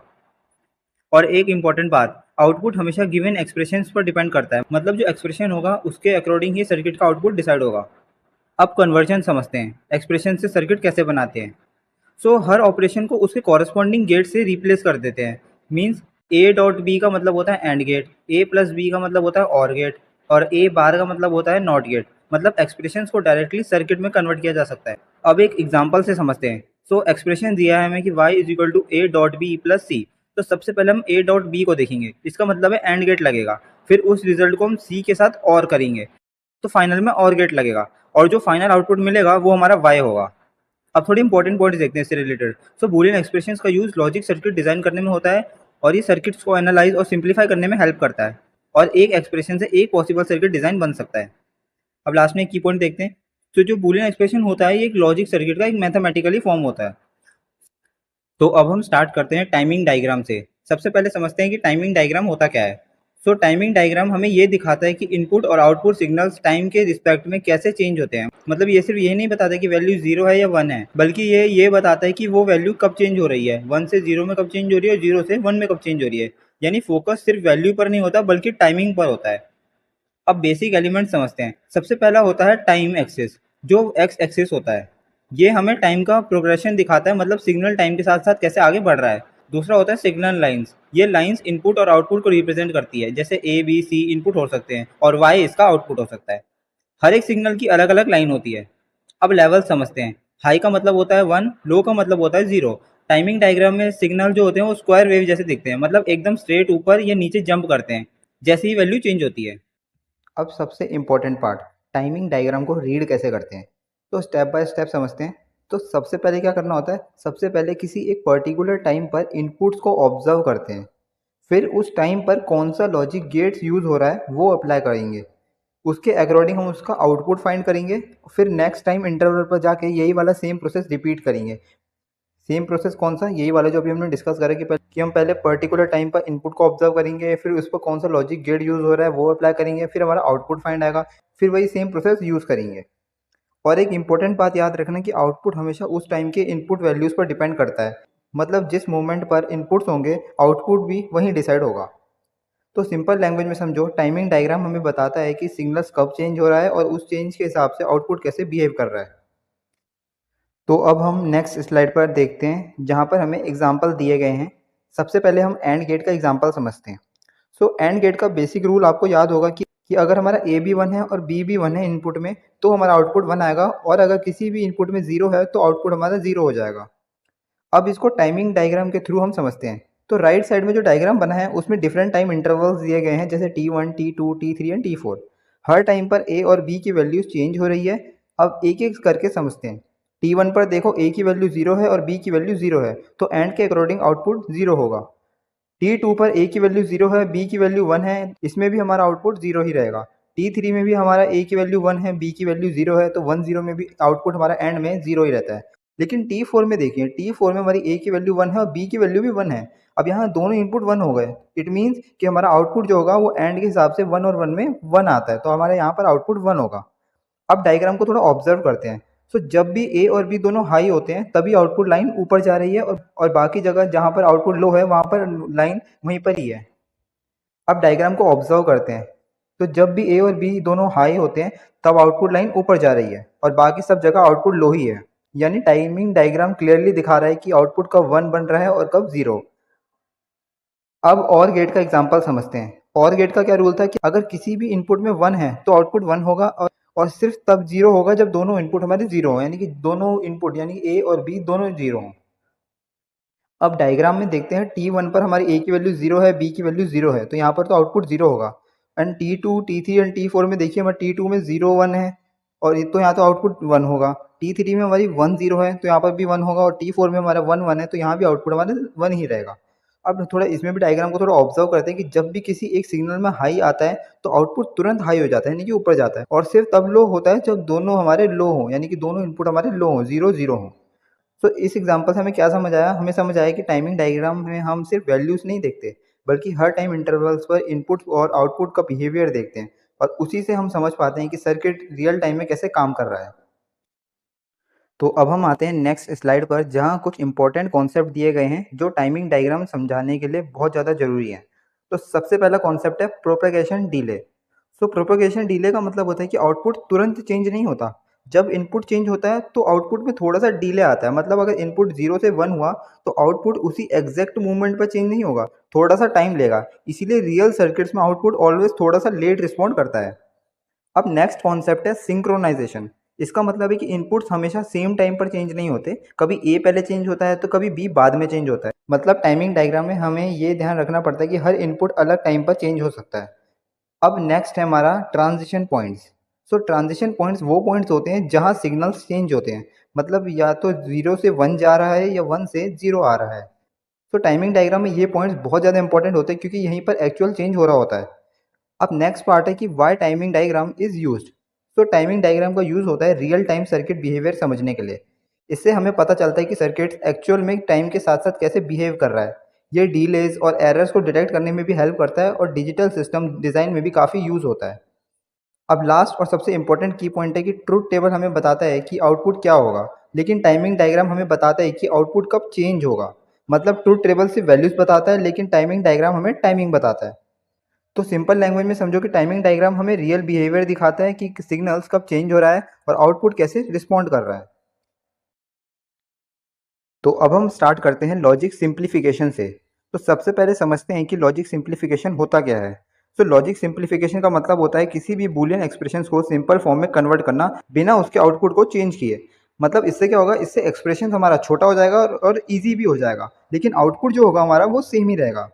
और एक इंपॉर्टेंट बात, आउटपुट हमेशा गिवन एक्सप्रेशंस पर डिपेंड करता है। मतलब जो एक्सप्रेशन होगा उसके अकॉर्डिंग ही सर्किट का आउटपुट डिसाइड होगा। अब कन्वर्जन समझते हैं, एक्सप्रेशन से सर्किट कैसे बनाते हैं। सो हर ऑपरेशन को उसके कॉरस्पॉन्डिंग गेट से रिप्लेस कर देते हैं। मीन्स ए डॉट बी का मतलब होता है and gate, A plus B का मतलब होता है और गेट, और ए बार का मतलब होता है नॉट गेट। मतलब एक्सप्रेशंस को डायरेक्टली सर्किट में कन्वर्ट किया जा सकता है। अब एक एग्जांपल से समझते हैं। सो एक्सप्रेशन दिया है हमें कि y is equal to A dot B plus C. तो सबसे पहले हम ए डॉट बी को देखेंगे, इसका मतलब है एंड गेट लगेगा। फिर उस रिजल्ट को हम सी के साथ और करेंगे तो फाइनल में और गेट लगेगा, और जो फाइनल आउटपुट मिलेगा वो हमारा y होगा। अब थोड़ी इंपॉर्टेंट पॉइंट्स देखते हैं इससे रिलेटेड। सो बूलियन एक्सप्रेशंस का यूज़ लॉजिक सर्किट डिज़ाइन करने में होता है, और ये सर्किट्स को एनालाइज और सिंप्लीफाई करने में हेल्प करता है। और एक एक्सप्रेशन से एक पॉसिबल सर्किट डिज़ाइन बन सकता है। अब लास्ट में एक की पॉइंट देखते हैं। तो जो बूलियन एक्सप्रेशन होता है ये एक लॉजिक सर्किट का एक मैथमेटिकली फॉर्म होता है। तो अब हम स्टार्ट करते हैं टाइमिंग डायग्राम से। सबसे पहले समझते हैं कि टाइमिंग डायग्राम होता क्या है। सो टाइमिंग डायग्राम हमें ये दिखाता है कि इनपुट और आउटपुट सिग्नल्स टाइम के रिस्पेक्ट में कैसे चेंज होते हैं। मतलब ये सिर्फ ये नहीं बताता कि वैल्यू 0 है या 1 है, बल्कि ये बताता है कि वो वैल्यू कब चेंज हो रही है, 1 से 0 में कब चेंज हो रही है और 0 से 1 में कब चेंज हो रही है। यानी फोकस सिर्फ वैल्यू पर नहीं होता बल्कि टाइमिंग पर होता है। अब बेसिक एलिमेंट समझते हैं। सबसे पहला होता है टाइम एक्सिस, जो एक्स एक्सिस होता है। ये हमें टाइम का प्रोग्रेशन दिखाता है, मतलब सिग्नल टाइम के साथ साथ कैसे आगे बढ़ रहा है। दूसरा होता है सिग्नल लाइंस। ये लाइंस इनपुट और आउटपुट को रिप्रेजेंट करती है, जैसे ए बी सी इनपुट हो सकते हैं और वाई इसका आउटपुट हो सकता है। हर एक सिग्नल की अलग अलग लाइन होती है। अब लेवल समझते हैं। हाई का मतलब होता है 1, लो का मतलब होता है 0। टाइमिंग डायग्राम में सिग्नल जो होते हैं वो स्क्वायर वेव जैसे दिखते हैं, मतलब एकदम स्ट्रेट ऊपर या नीचे जंप करते हैं जैसे ही वैल्यू चेंज होती है। अब सबसे इम्पोर्टेंट पार्ट, टाइमिंग डायग्राम को रीड कैसे करते हैं। तो स्टेप बाय स्टेप समझते हैं। तो सबसे पहले क्या करना होता है, सबसे पहले किसी एक पर्टिकुलर टाइम पर इनपुट्स को ऑब्जर्व करते हैं। फिर उस टाइम पर कौन सा लॉजिक गेट्स यूज़ हो रहा है वो अप्लाई करेंगे। उसके अकॉर्डिंग हम उसका आउटपुट फाइंड करेंगे। फिर नेक्स्ट टाइम इंटरवल पर जाके यही वाला सेम प्रोसेस रिपीट करेंगे। सेम प्रोसेस कौन सा, यही वाला जो अभी हमने डिस्कस करा कि हम पहले पर्टिकुलर टाइम पर इनपुट को ऑब्जर्व करेंगे, फिर उस पर कौन सा लॉजिक गेट यूज़ हो रहा है वो अप्लाई करेंगे, फिर हमारा आउटपुट फाइंड आएगा, फिर वही सेम प्रोसेस यूज़ करेंगे। और एक इम्पोर्टेंट बात याद रखना कि आउटपुट हमेशा उस टाइम के इनपुट वैल्यूज़ पर डिपेंड करता है। मतलब जिस मोमेंट पर इनपुट्स होंगे आउटपुट भी वहीं डिसाइड होगा। तो सिंपल लैंग्वेज में समझो, टाइमिंग डायग्राम हमें बताता है कि सिग्नल्स कब चेंज हो रहा है और उस चेंज के हिसाब से आउटपुट कैसे बिहेव कर रहा है। तो अब हम नेक्स्ट स्लाइड पर देखते हैं जहाँ पर हमें एग्जाम्पल दिए गए हैं। सबसे पहले हम एंड गेट का एग्जाम्पल समझते हैं। सो एंड गेट का बेसिक रूल आपको याद होगा कि अगर हमारा ए भी 1 है और बी भी 1 है इनपुट में, तो हमारा आउटपुट 1 आएगा, और अगर किसी भी इनपुट में 0 है तो आउटपुट हमारा 0 हो जाएगा। अब इसको टाइमिंग डायग्राम के थ्रू हम समझते हैं। तो राइट साइड में जो डायग्राम बना है उसमें डिफरेंट टाइम इंटरवल्स दिए गए हैं, जैसे T1, T2, T3 and T4। Her time पर ए और बी की वैल्यूज चेंज हो रही है। अब एक एक करके समझते हैं। T1 पर देखो ए की वैल्यू 0 है और बी की वैल्यू 0 है, तो एंड के अकॉर्डिंग आउटपुट 0 होगा। T2 पर ए की वैल्यू 0 है, बी की वैल्यू 1 है, इसमें भी हमारा आउटपुट 0 ही रहेगा। T3 में भी हमारा ए की वैल्यू 1 है, बी की वैल्यू 0 है, तो 1 0 में भी आउटपुट हमारा एंड में 0 ही रहता है। लेकिन T4 में देखिए, T4 में हमारी ए की वैल्यू 1 है और बी की वैल्यू भी 1 है। अब यहाँ दोनों इनपुट 1 हो गए। इट मीन्स कि हमारा आउटपुट जो होगा वो एंड के हिसाब से 1 और 1 में 1 आता है, तो हमारे यहाँ पर आउटपुट 1 होगा। अब डायग्राम को थोड़ा ऑब्जर्व करते हैं। सो जब भी ए और बी दोनों हाई होते हैं तभी आउटपुट लाइन ऊपर जा रही है, और बाकी जगह जहाँ पर आउटपुट लो है वहाँ पर लाइन वहीं पर ही है। अब डायग्राम को ऑब्जर्व करते हैं। तो जब भी ए और बी दोनों हाई होते हैं तब आउटपुट लाइन ऊपर जा रही है और बाकी सब जगह आउटपुट लो ही है। यानी टाइमिंग डायग्राम क्लियरली दिखा रहा है कि आउटपुट कब 1 बन रहा है और कब 0। अब और गेट का एग्जांपल समझते हैं। और गेट का क्या रूल था कि अगर किसी भी इनपुट में 1 है तो आउटपुट 1 होगा, और सिर्फ तब 0 होगा जब दोनों इनपुट हमारे 0 हो, यानी कि दोनों इनपुट यानी ए और बी दोनों 0 हों। अब डायग्राम में देखते हैं, T1 पर हमारी ए की वैल्यू 0 है, बी की वैल्यू 0 है, तो यहाँ पर तो आउटपुट 0 होगा। And T2, T3 and T4 में देखिए, हमारे T2 में 0 1 है और तो यहाँ तो आउटपुट 1 होगा। T3 में हमारी 1 0 है तो यहाँ पर भी 1 होगा, और T4 में हमारा 1 1 है तो यहाँ भी आउटपुट हमारा 1 ही रहेगा। अब थोड़ा इसमें भी डायग्राम को थोड़ा ऑब्जर्व करते हैं कि जब भी किसी एक सिग्नल में हाई आता है तो आउटपुट तुरंत हाई हो जाता है, यानी कि ऊपर जाता है, और सिर्फ तब लो होता है जब दोनों हमारे लो हों, यानी कि दोनों इनपुट हमारे लो हों, 0 0 हों। तो इस एग्जांपल से हमें क्या समझ आया? हमें समझ आया कि टाइमिंग डायग्राम में हम सिर्फ वैल्यूज़ नहीं देखते, बल्कि हर टाइम इंटरवल्स पर इनपुट और आउटपुट का बिहेवियर देखते हैं, और उसी से हम समझ पाते हैं कि सर्किट रियल टाइम में कैसे काम कर रहा है। तो अब हम आते हैं नेक्स्ट स्लाइड पर, जहाँ कुछ इंपॉर्टेंट कॉन्सेप्ट दिए गए हैं जो टाइमिंग डायग्राम समझाने के लिए बहुत ज़्यादा ज़रूरी है। तो सबसे पहला कॉन्सेप्ट है प्रोपेगेशन डिले। सो प्रोपेगेशन डिले का मतलब होता है कि आउटपुट तुरंत चेंज नहीं होता। जब इनपुट चेंज होता है तो आउटपुट में थोड़ा सा डिले आता है। मतलब अगर इनपुट 0 से 1 हुआ तो आउटपुट उसी एग्जैक्ट मूवमेंट पर चेंज नहीं होगा, थोड़ा सा टाइम लेगा। इसीलिए रियल सर्किट्स में आउटपुट ऑलवेज थोड़ा सा लेट रिस्पॉन्ड करता है। अब नेक्स्ट कॉन्सेप्ट है सिंक्रोनाइजेशन। इसका मतलब है कि इनपुट्स हमेशा सेम टाइम पर चेंज नहीं होते, कभी ए पहले चेंज होता है तो कभी बी बाद में चेंज होता है। मतलब टाइमिंग डायग्राम में हमें ये ध्यान रखना पड़ता है कि हर इनपुट अलग टाइम पर चेंज हो सकता है। अब नेक्स्ट है हमारा ट्रांजिशन पॉइंट्स। सो ट्रांजिशन पॉइंट्स वो पॉइंट्स होते हैं जहां सिग्नल्स चेंज होते हैं। मतलब या तो 0 से 1 जा रहा है या 1 से 0 आ रहा है। तो टाइमिंग डायग्राम में ये पॉइंट्स बहुत ज़्यादा इंपॉर्टेंट होते हैं क्योंकि यहीं पर एक्चुअल चेंज हो रहा होता है। अब नेक्स्ट पार्ट है कि why timing diagram is used. तो टाइमिंग डायग्राम का यूज़ होता है रियल टाइम सर्किट बिहेवियर समझने के लिए। इससे हमें पता चलता है कि सर्किट एक्चुअल में टाइम के साथ साथ कैसे बिहेव कर रहा है। ये डीलेज और एरर्स को डिटेक्ट करने में भी हेल्प करता है और डिजिटल सिस्टम डिज़ाइन में भी काफ़ी यूज़ होता है। अब लास्ट और सबसे इंपॉर्टेंट की पॉइंट है कि ट्रुथ टेबल हमें बताता है कि आउटपुट क्या होगा, लेकिन टाइमिंग डायग्राम हमें बताता है कि आउटपुट कब चेंज होगा। मतलब ट्रुथ टेबल सिर्फ वैल्यूज बताता है, लेकिन टाइमिंग डायग्राम हमें टाइमिंग बताता है। तो सिंपल लैंग्वेज में समझो कि टाइमिंग डायग्राम हमें रियल बिहेवियर दिखाता है कि सिग्नल्स कब चेंज हो रहा है और आउटपुट कैसे रिस्पॉन्ड कर रहा है। तो अब हम स्टार्ट करते हैं लॉजिक सिंप्लीफिकेशन से। तो सबसे पहले समझते हैं कि लॉजिक सिंप्लीफिकेशन होता क्या है। तो लॉजिक सिंप्लीफिकेशन का मतलब होता है किसी भी बूलियन एक्सप्रेशंस को सिंपल फॉर्म में कन्वर्ट करना बिना उसके आउटपुट को चेंज किए। मतलब इससे क्या होगा, इससे एक्सप्रेशन हमारा छोटा हो जाएगा और ईजी भी हो जाएगा, लेकिन आउटपुट जो होगा हमारा वो सेम ही रहेगा।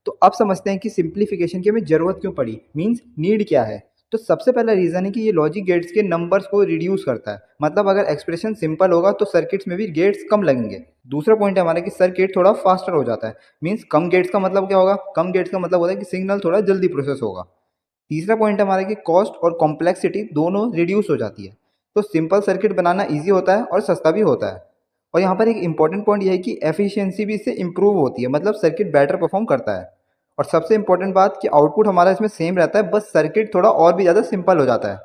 तो अब समझते हैं कि सिंप्लीफिकेशन की हमें ज़रूरत क्यों पड़ी, मीन्स नीड क्या है। तो सबसे पहला रीज़न है कि ये लॉजिक गेट्स के नंबर्स को रिड्यूस करता है। मतलब अगर एक्सप्रेशन सिंपल होगा तो सर्किट्स में भी गेट्स कम लगेंगे। दूसरा पॉइंट है हमारा कि सर्किट थोड़ा फास्टर हो जाता है। मीन्स कम गेट्स का मतलब क्या होगा, कम गेट्स का मतलब होता है कि सिग्नल थोड़ा जल्दी प्रोसेस होगा। तीसरा पॉइंट है हमारा कि कॉस्ट और कॉम्प्लेक्सिटी दोनों रिड्यूस हो जाती है। तो सिंपल सर्किट बनाना ईजी होता है और सस्ता भी होता है। और यहाँ पर एक इंपॉर्टेंट पॉइंट यह है कि एफिशिएंसी भी इससे इंप्रूव होती है। मतलब सर्किट बेटर परफॉर्म करता है। और सबसे इंपॉर्टेंट बात कि आउटपुट हमारा इसमें सेम रहता है, बस सर्किट थोड़ा और भी ज़्यादा सिंपल हो जाता है।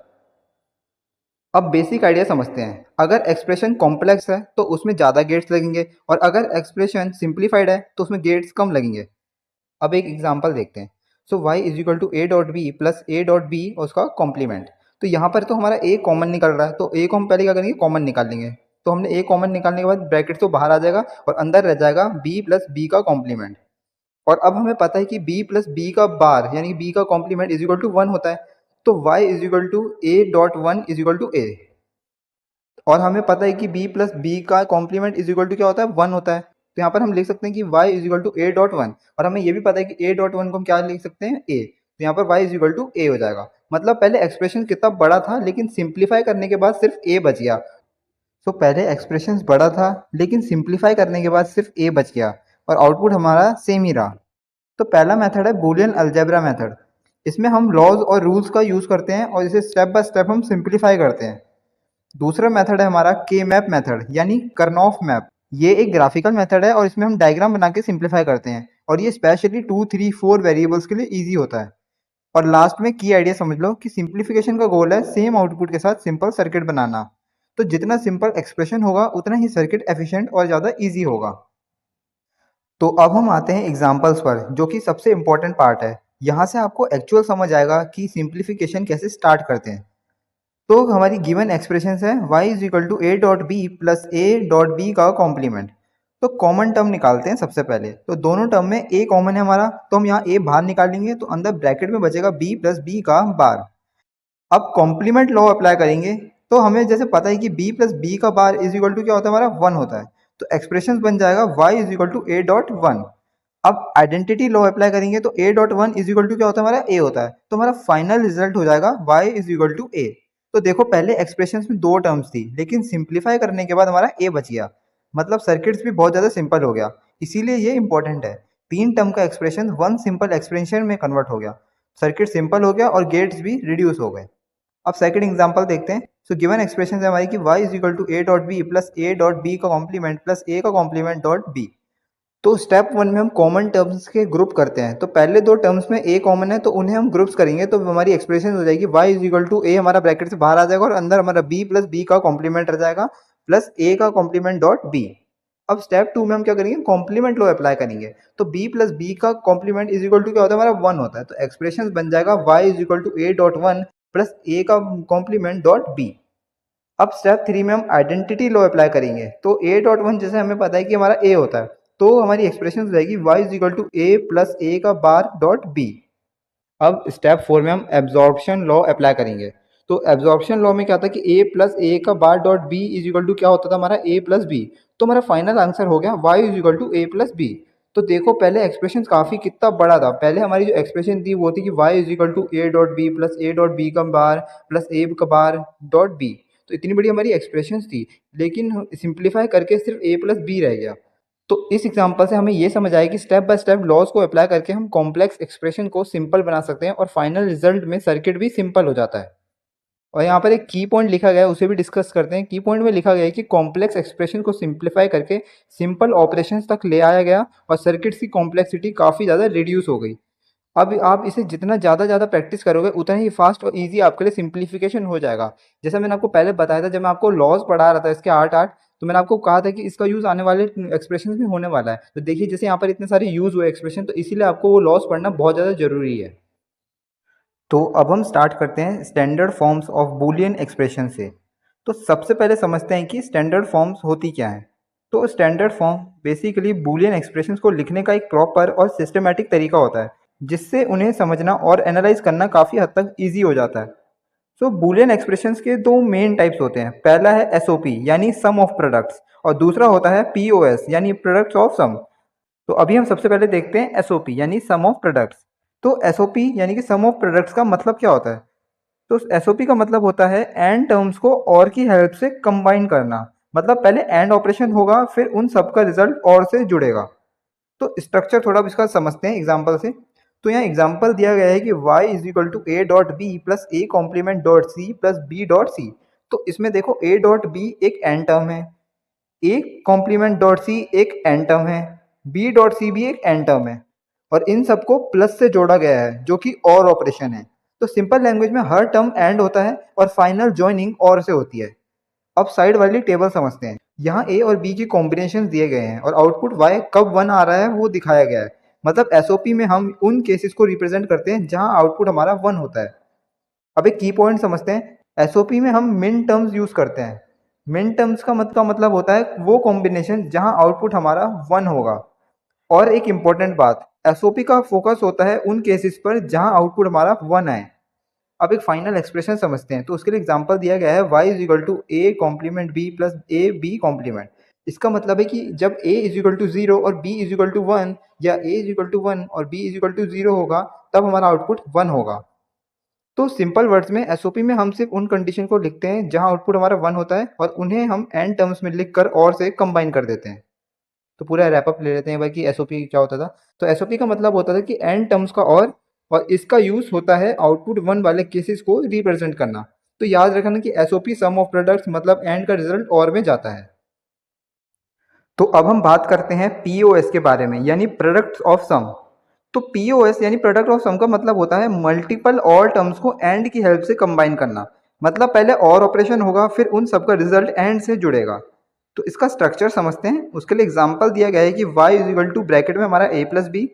अब बेसिक आइडिया समझते हैं। अगर एक्सप्रेशन कॉम्प्लेक्स है तो उसमें ज़्यादा गेट्स लगेंगे और अगर एक्सप्रेशन सिंप्लीफाइड है तो उसमें गेट्स कम लगेंगे। अब एक एग्जांपल देखते हैं। So y is equal to A dot B plus A dot B और उसका कॉम्प्लीमेंट। तो यहाँ पर तो हमारा a कॉमन निकल रहा है, तो a को हम पहले क्या करेंगे, कॉमन निकाल लेंगे। तो हमने a कॉमन निकालने के बाद ब्रैकेट तो बाहर आ जाएगा और अंदर रह जाएगा b प्लस बी का कॉम्प्लीमेंट। और अब हमें पता है कि b प्लस बी का बार यानी b का कॉम्प्लीमेंट इज इक्वल टू 1 होता है। तो y is equal to A dot one is equal to A. और हमें पता है कि b प्लस बी का कॉम्प्लीमेंट इज इक्वल टू क्या होता है, 1 होता है। तो यहाँ पर हम लिख सकते हैं कि y is equal to A dot one. और हमें ये भी पता है कि a डॉट वन को हम क्या लिख सकते हैं, a। तो यहाँ पर y इज इक्वल टू ए हो जाएगा। मतलब पहले एक्सप्रेशन कितना बड़ा था लेकिन सिंप्लीफाई करने के बाद सिर्फ a बच गया। तो पहले एक्सप्रेशन बड़ा था लेकिन सिंप्लीफाई करने के बाद सिर्फ a बच गया और आउटपुट हमारा सेम ही रहा। तो पहला मेथड है बूलियन अलजेब्रा मेथड। इसमें हम लॉज और रूल्स का यूज़ करते हैं और इसे स्टेप बाय स्टेप हम सिंप्लीफाई करते हैं। दूसरा मेथड है हमारा के मैप मेथड यानी करनॉफ मैप। ये एक ग्राफिकल मेथड है और इसमें हम डायग्राम बना के सिंप्लीफाई करते हैं और ये स्पेशली 2, 3, 4 वेरिएबल्स के लिए इजी होता है। और लास्ट में की आइडिया समझ लो कि सिंप्लीफिकेशन का गोल है सेम आउटपुट के साथ सिंपल सर्किट बनाना। तो जितना सिंपल एक्सप्रेशन होगा उतना ही सर्किट एफिशिएंट और ज़्यादा ईजी होगा। तो अब हम आते हैं एग्जाम्पल्स पर, जो कि सबसे इम्पोर्टेंट पार्ट है। यहाँ से आपको एक्चुअल समझ आएगा कि सिंप्लीफिकेशन कैसे स्टार्ट करते हैं। तो हमारी गिवन एक्सप्रेशन है y is equal to A dot B plus A dot B का कॉम्प्लीमेंट। तो कॉमन टर्म निकालते हैं सबसे पहले। तो दोनों टर्म में a कॉमन है हमारा, तो हम यहाँ a बाहर निकाल लेंगे तो अंदर ब्रैकेट में बचेगा b प्लस बी का बार। अब कॉम्प्लीमेंट लॉ अप्लाई करेंगे तो हमें जैसे पता है कि b प्लस बी का बार इज इक्वल टू क्या होता है, हमारा 1 होता है। तो एक्सप्रेशन बन जाएगा y is equal to A dot one. अब आइडेंटिटी लॉ अप्लाई करेंगे तो a dot one is equal to क्या होता है, हमारा a होता है। तो हमारा फाइनल रिजल्ट हो जाएगा y is equal to a। तो देखो पहले एक्सप्रेशंस में दो टर्म्स थी लेकिन सिंप्लीफाई करने के बाद हमारा a बच गया। मतलब सर्किट्स भी बहुत ज़्यादा सिंपल हो गया। इसीलिए ये इंपॉर्टेंट है। 3 टर्म का एक्सप्रेशन 1 सिंपल एक्सप्रेशन में कन्वर्ट हो गया। सर्किट सिंपल हो गया और गेट्स भी रिड्यूस हो गए। अब सेकंड एग्जांपल देखते हैं। सो गिवन एक्सप्रेशन है हमारी कि y is equal to A dot B plus A dot B का कॉम्प्लीमेंट प्लस ए का कॉम्प्लीमेंट डॉट बी। तो स्टेप 1 में हम कॉमन टर्म्स के ग्रुप करते हैं। तो पहले दो टर्म्स में a कॉमन है तो उन्हें हम ग्रुप्स करेंगे तो हमारी एक्सप्रेशन हो जाएगी y इज इक्वल टू ए, हमारा ब्रैकेट से बाहर आ जाएगा और अंदर हमारा b प्लस बी का कॉम्प्लीमेंट रह जाएगा प्लस a का कॉम्प्लीमेंट डॉट b। अब स्टेप 2 में हम क्या करेंगे, कॉम्प्लीमेंट लॉ अप्लाई करेंगे। तो b प्लस बी का कॉम्प्लीमेंट इज इक्वल टू क्या होता है, हमारा 1 होता है। तो एक्सप्रेशन बन जाएगा y is equal to A dot one plus A का कॉम्प्लीमेंट डॉट b। अब स्टेप 3 में हम आइडेंटिटी लॉ अप्लाई करेंगे। तो a डॉट वन जैसे हमें पता है कि हमारा a होता है, तो हमारी एक्सप्रेशन हो जाएगी y is equal to A plus A का बार डॉट b। अब स्टेप 4 में हम एब्जॉर्प्शन लॉ अप्लाई करेंगे। तो एब्जॉर्प्शन लॉ में क्या था कि a प्लस ए का bar dot b is equal to क्या होता था, हमारा a प्लस बी। तो हमारा फाइनल आंसर हो गया y is equal to A plus B. तो देखो पहले एक्सप्रेशन काफ़ी कितना बड़ा था। पहले हमारी जो एक्सप्रेशन थी वो थी कि y is equal to A dot B plus A dot B का बार प्लस ए का बार डॉट बी। तो इतनी बड़ी हमारी एक्सप्रेशन थी लेकिन सिंप्लीफाई करके सिर्फ a प्लस बी रह गया। तो इस एग्जांपल से हमें ये समझ आया कि स्टेप बाय स्टेप लॉज को अप्लाई करके हम कॉम्प्लेक्स एक्सप्रेशन को सिंपल बना सकते हैं और फाइनल रिजल्ट में सर्किट भी सिंपल हो जाता है। और यहाँ पर एक की पॉइंट लिखा गया है, उसे भी डिस्कस करते हैं। की पॉइंट में लिखा गया है कि कॉम्प्लेक्स एक्सप्रेशन को सिंप्लीफाई करके सिंपल ऑपरेशंस तक ले आया गया और सर्किट्स की कॉम्प्लेक्सिटी काफ़ी ज़्यादा रिड्यूस हो गई। अब आप इसे जितना ज़्यादा प्रैक्टिस करोगे उतना ही फास्ट और इजी आपके लिए सिंप्लीफिकेशन हो जाएगा। जैसा मैंने आपको पहले बताया था जब मैं आपको लॉज पढ़ा रहा था इसके आर्ट आर्ट, तो मैंने आपको कहा था कि इसका यूज़ आने वाले एक्सप्रेशन में होने वाला है। तो देखिए जैसे यहाँ पर इतने सारे यूज़ हुए एक्सप्रेशन, तो इसीलिए आपको वो लॉज पढ़ना बहुत ज़्यादा ज़रूरी है। तो अब हम स्टार्ट करते हैं standard forms of Boolean expression से। तो सबसे पहले समझते हैं कि स्टैंडर्ड फॉर्म्स होती क्या हैं। तो standard form basically Boolean expressions को लिखने का एक प्रॉपर और सिस्टमैटिक तरीका होता है जिससे उन्हें समझना और एनालाइज करना काफ़ी हद तक ईजी हो जाता है। सो बूलियन एक्सप्रेशंस के दो मेन टाइप्स होते हैं। पहला है एसओपी यानी सम ऑफ प्रोडक्ट्स और दूसरा होता है पीओएस यानी प्रोडक्ट्स ऑफ सम। तो अभी हम सबसे पहले देखते हैं एसओपी यानी सम ऑफ प्रोडक्ट्स। तो एसओपी यानी कि सम ऑफ प्रोडक्ट्स का मतलब क्या होता है? तो एसओपी का मतलब होता है एंड टर्म्स को और की हेल्प से कंबाइन करना। मतलब पहले एंड ऑपरेशन होगा फिर उन सब का रिजल्ट और से जुड़ेगा। तो स्ट्रक्चर थोड़ा इसका समझते हैं एग्जाम्पल से। तो यहाँ एग्जाम्पल दिया गया है कि y is equal to A dot B plus A complement dot C plus B dot C. तो इसमें देखो a डॉट बी एक एंड टर्म है, ए कॉम्प्लीमेंट डॉट सी एक एंड टर्म है, बी डॉट सी भी एक एंड टर्म है और इन सबको प्लस से जोड़ा गया है जो कि और ऑपरेशन है। तो सिंपल लैंग्वेज में हर टर्म एंड होता है और फाइनल जॉइनिंग और से होती है। अब साइड वाली टेबल समझते हैं। यहाँ ए और बी की कॉम्बिनेशन दिए गए हैं और आउटपुट वाई कब 1 आ रहा है वो दिखाया गया है। मतलब एसओपी में हम उन केसेस को रिप्रेजेंट करते हैं जहाँ आउटपुट हमारा 1 होता है। अब एक की पॉइंट समझते हैं। एसओपी में हम मिन टर्म्स यूज करते हैं। मिन टर्म्स का मतलब होता है वो कॉम्बिनेशन जहाँ आउटपुट हमारा 1 होगा। और एक इम्पॉर्टेंट बात, एसओपी का फोकस होता है उन केसेस पर जहाँ आउटपुट हमारा 1 आए। अब एक फाइनल एक्सप्रेशन समझते हैं। तो उसके लिए एग्जांपल दिया गया है y is equal to A complement B plus A B complement. इसका मतलब है कि जब a इज इक्वल टू 0 और b इज इक्वल टू 1 या a इज इक्वल टू 1 और b इज इक्वल टू 0 होगा तब हमारा आउटपुट 1 होगा। तो सिंपल वर्ड्स में एसओपी में हम सिर्फ उन कंडीशन को लिखते हैं जहां आउटपुट हमारा 1 होता है और उन्हें हम एंड टर्म्स में लिखकर और से कंबाइन कर देते हैं। तो पूरा रैपअप ले लेते हैं भाई कि एसओपी क्या होता था। तो एसओपी का मतलब होता था कि एंड टर्म्स का और इसका यूज होता है आउटपुट 1 वाले केसेस को रिप्रेजेंट करना। तो याद रखना कि एसओपी सम ऑफ प्रोडक्ट्स मतलब एंड का रिजल्ट और में जाता है। तो अब हम बात करते हैं पीओएस के बारे में, यानी प्रोडक्ट्स ऑफ सम। तो पीओएस यानी प्रोडक्ट ऑफ सम का मतलब होता है मल्टीपल और टर्म्स को एंड की हेल्प से कंबाइन करना। मतलब पहले और ऑपरेशन होगा फिर उन सबका रिजल्ट एंड से जुड़ेगा। तो इसका स्ट्रक्चर समझते हैं। उसके लिए एग्जांपल दिया गया है कि y is equal to bracket में हमारा a प्लस बी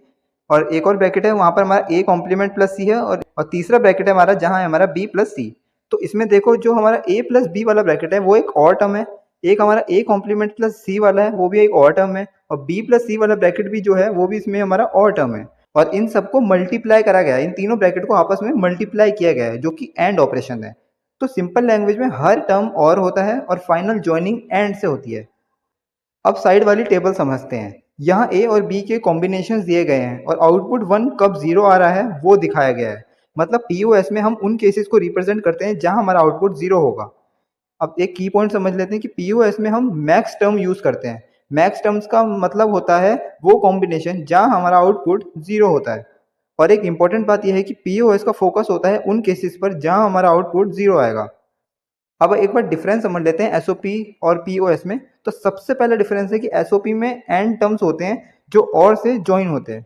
और एक और ब्रैकेट है वहां पर हमारा a कॉम्प्लीमेंट प्लस सी है और तीसरा ब्रैकेट है हमारा जहां है हमारा b प्लस सी। तो इसमें देखो जो हमारा a प्लस बी वाला ब्रैकेट है वो एक और टर्म है। एक हमारा a कॉम्प्लीमेंट प्लस सी वाला है वो भी एक और टर्म है और b प्लस सी वाला ब्रैकेट भी जो है वो भी इसमें हमारा और टर्म है। और इन सबको मल्टीप्लाई करा गया है, इन तीनों ब्रैकेट को आपस में मल्टीप्लाई किया गया है जो कि एंड ऑपरेशन है। तो सिंपल लैंग्वेज में हर टर्म और होता है और फाइनल ज्वाइनिंग एंड से होती है। अब साइड वाली टेबल समझते हैं। यहाँ ए और बी के कॉम्बिनेशन दिए गए हैं और आउटपुट 1 कब 0 आ रहा है वो दिखाया गया है। मतलब पीओएस में हम उन केसेस को रिप्रेजेंट करते हैं जहां हमारा आउटपुट 0 होगा। अब एक की पॉइंट समझ लेते हैं कि पीओएस में हम मैक्स टर्म यूज करते हैं। मैक्स टर्म्स का मतलब होता है वो कॉम्बिनेशन जहां हमारा आउटपुट 0 होता है। और एक इंपॉर्टेंट बात यह है कि पीओएस का फोकस होता है उन केसेस पर जहां हमारा आउटपुट 0 आएगा। अब एक बार डिफरेंस समझ लेते हैं एसओपी और पीओएस में। तो सबसे पहला डिफरेंस है कि एसओपी में एंड टर्म्स होते हैं जो और से ज्वाइन होते हैं।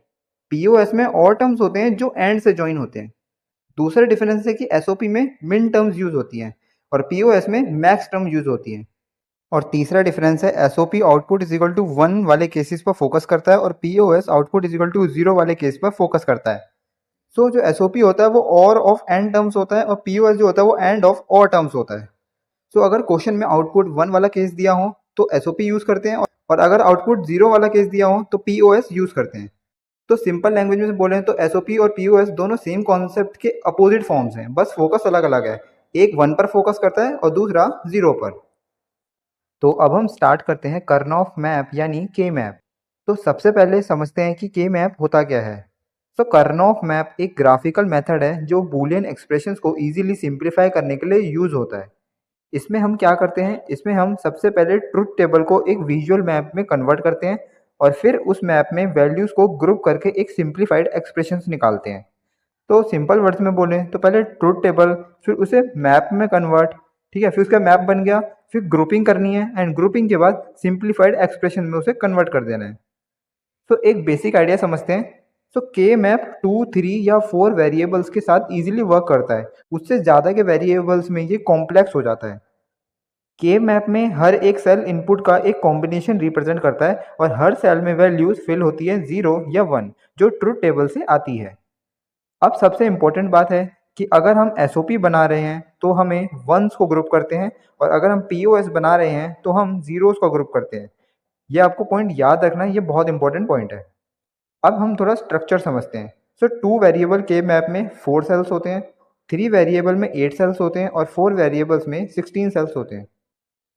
पीओएस में और टर्म्स होते हैं जो एंड से ज्वाइन होते हैं। दूसरा डिफरेंस है कि एसओपी में मिन टर्म्स यूज होती हैं और पीओएस में मैक्स टर्म यूज होती हैं। और तीसरा डिफरेंस है SOP output is equal to 1 वाले केसेस पर फोकस करता है और POS output is equal to 0 वाले केस पर फोकस करता है। सो जो एसओपी होता है वो और ऑफ एंड टर्म्स होता है और पीओएस जो होता है वो एंड ऑफ और टर्म्स होता है। तो अगर क्वेश्चन में आउटपुट 1 वाला केस दिया हो तो एसओपी यूज करते हैं और अगर आउटपुट 0 वाला केस दिया हो तो पीओएस यूज करते हैं। तो सिंपल लैंग्वेज में बोले तो एसओपी और पीओएस दोनों सेम कॉन्सेप्ट के अपोजिट फॉर्म्स हैं, बस फोकस अलग अलग है। एक 1 पर फोकस करता है और दूसरा 0 पर। तो अब हम स्टार्ट करते हैं कर्नॉफ मैप यानी के मैप। तो सबसे पहले समझते हैं कि के मैप होता क्या है। तो कर्नॉफ मैप एक ग्राफिकल मेथड है जो बूलियन एक्सप्रेशंस को इजीली सिंप्लीफाई करने के लिए यूज होता है। इसमें हम क्या करते हैं, इसमें हम सबसे पहले ट्रुथ टेबल को एक विजुअल मैप में कन्वर्ट करते हैं और फिर उस मैप में वैल्यूज़ को ग्रुप करके एक सिंप्लीफाइड एक्सप्रेशंस निकालते हैं। तो सिंपल वर्ड्स में बोलें तो पहले ट्रुथ टेबल फिर उसे मैप में कन्वर्ट, ठीक है, फिर उसका मैप बन गया, फिर ग्रुपिंग करनी है एंड ग्रुपिंग के बाद सिंप्लीफाइड एक्सप्रेशन में उसे कन्वर्ट कर देना है। तो एक बेसिक आइडिया समझते हैं। तो के मैप 2, 3 या 4 वेरिएबल्स के साथ इजीली वर्क करता है। उससे ज़्यादा के वेरिएबल्स में ये कॉम्प्लेक्स हो जाता है। के मैप में हर एक सेल इनपुट का एक कॉम्बिनेशन रिप्रेजेंट करता है और हर सेल में वैल्यूज फिल होती है 0 या 1 जो ट्रुथ टेबल से आती है। अब सबसे इम्पोर्टेंट बात है कि अगर हम एसओपी बना रहे हैं तो हमें वंस को ग्रुप करते हैं और अगर हम पीओएस बना रहे हैं तो हम जीरोस को ग्रुप करते हैं। ये आपको पॉइंट याद रखना है, ये बहुत इंपॉर्टेंट पॉइंट है। अब हम थोड़ा स्ट्रक्चर समझते हैं। सो 2 वेरिएबल के मैप में 4 सेल्स होते हैं, 3 वेरिएबल में 8 सेल्स होते हैं और 4 वेरिएबल्स में 16 सेल्स होते हैं।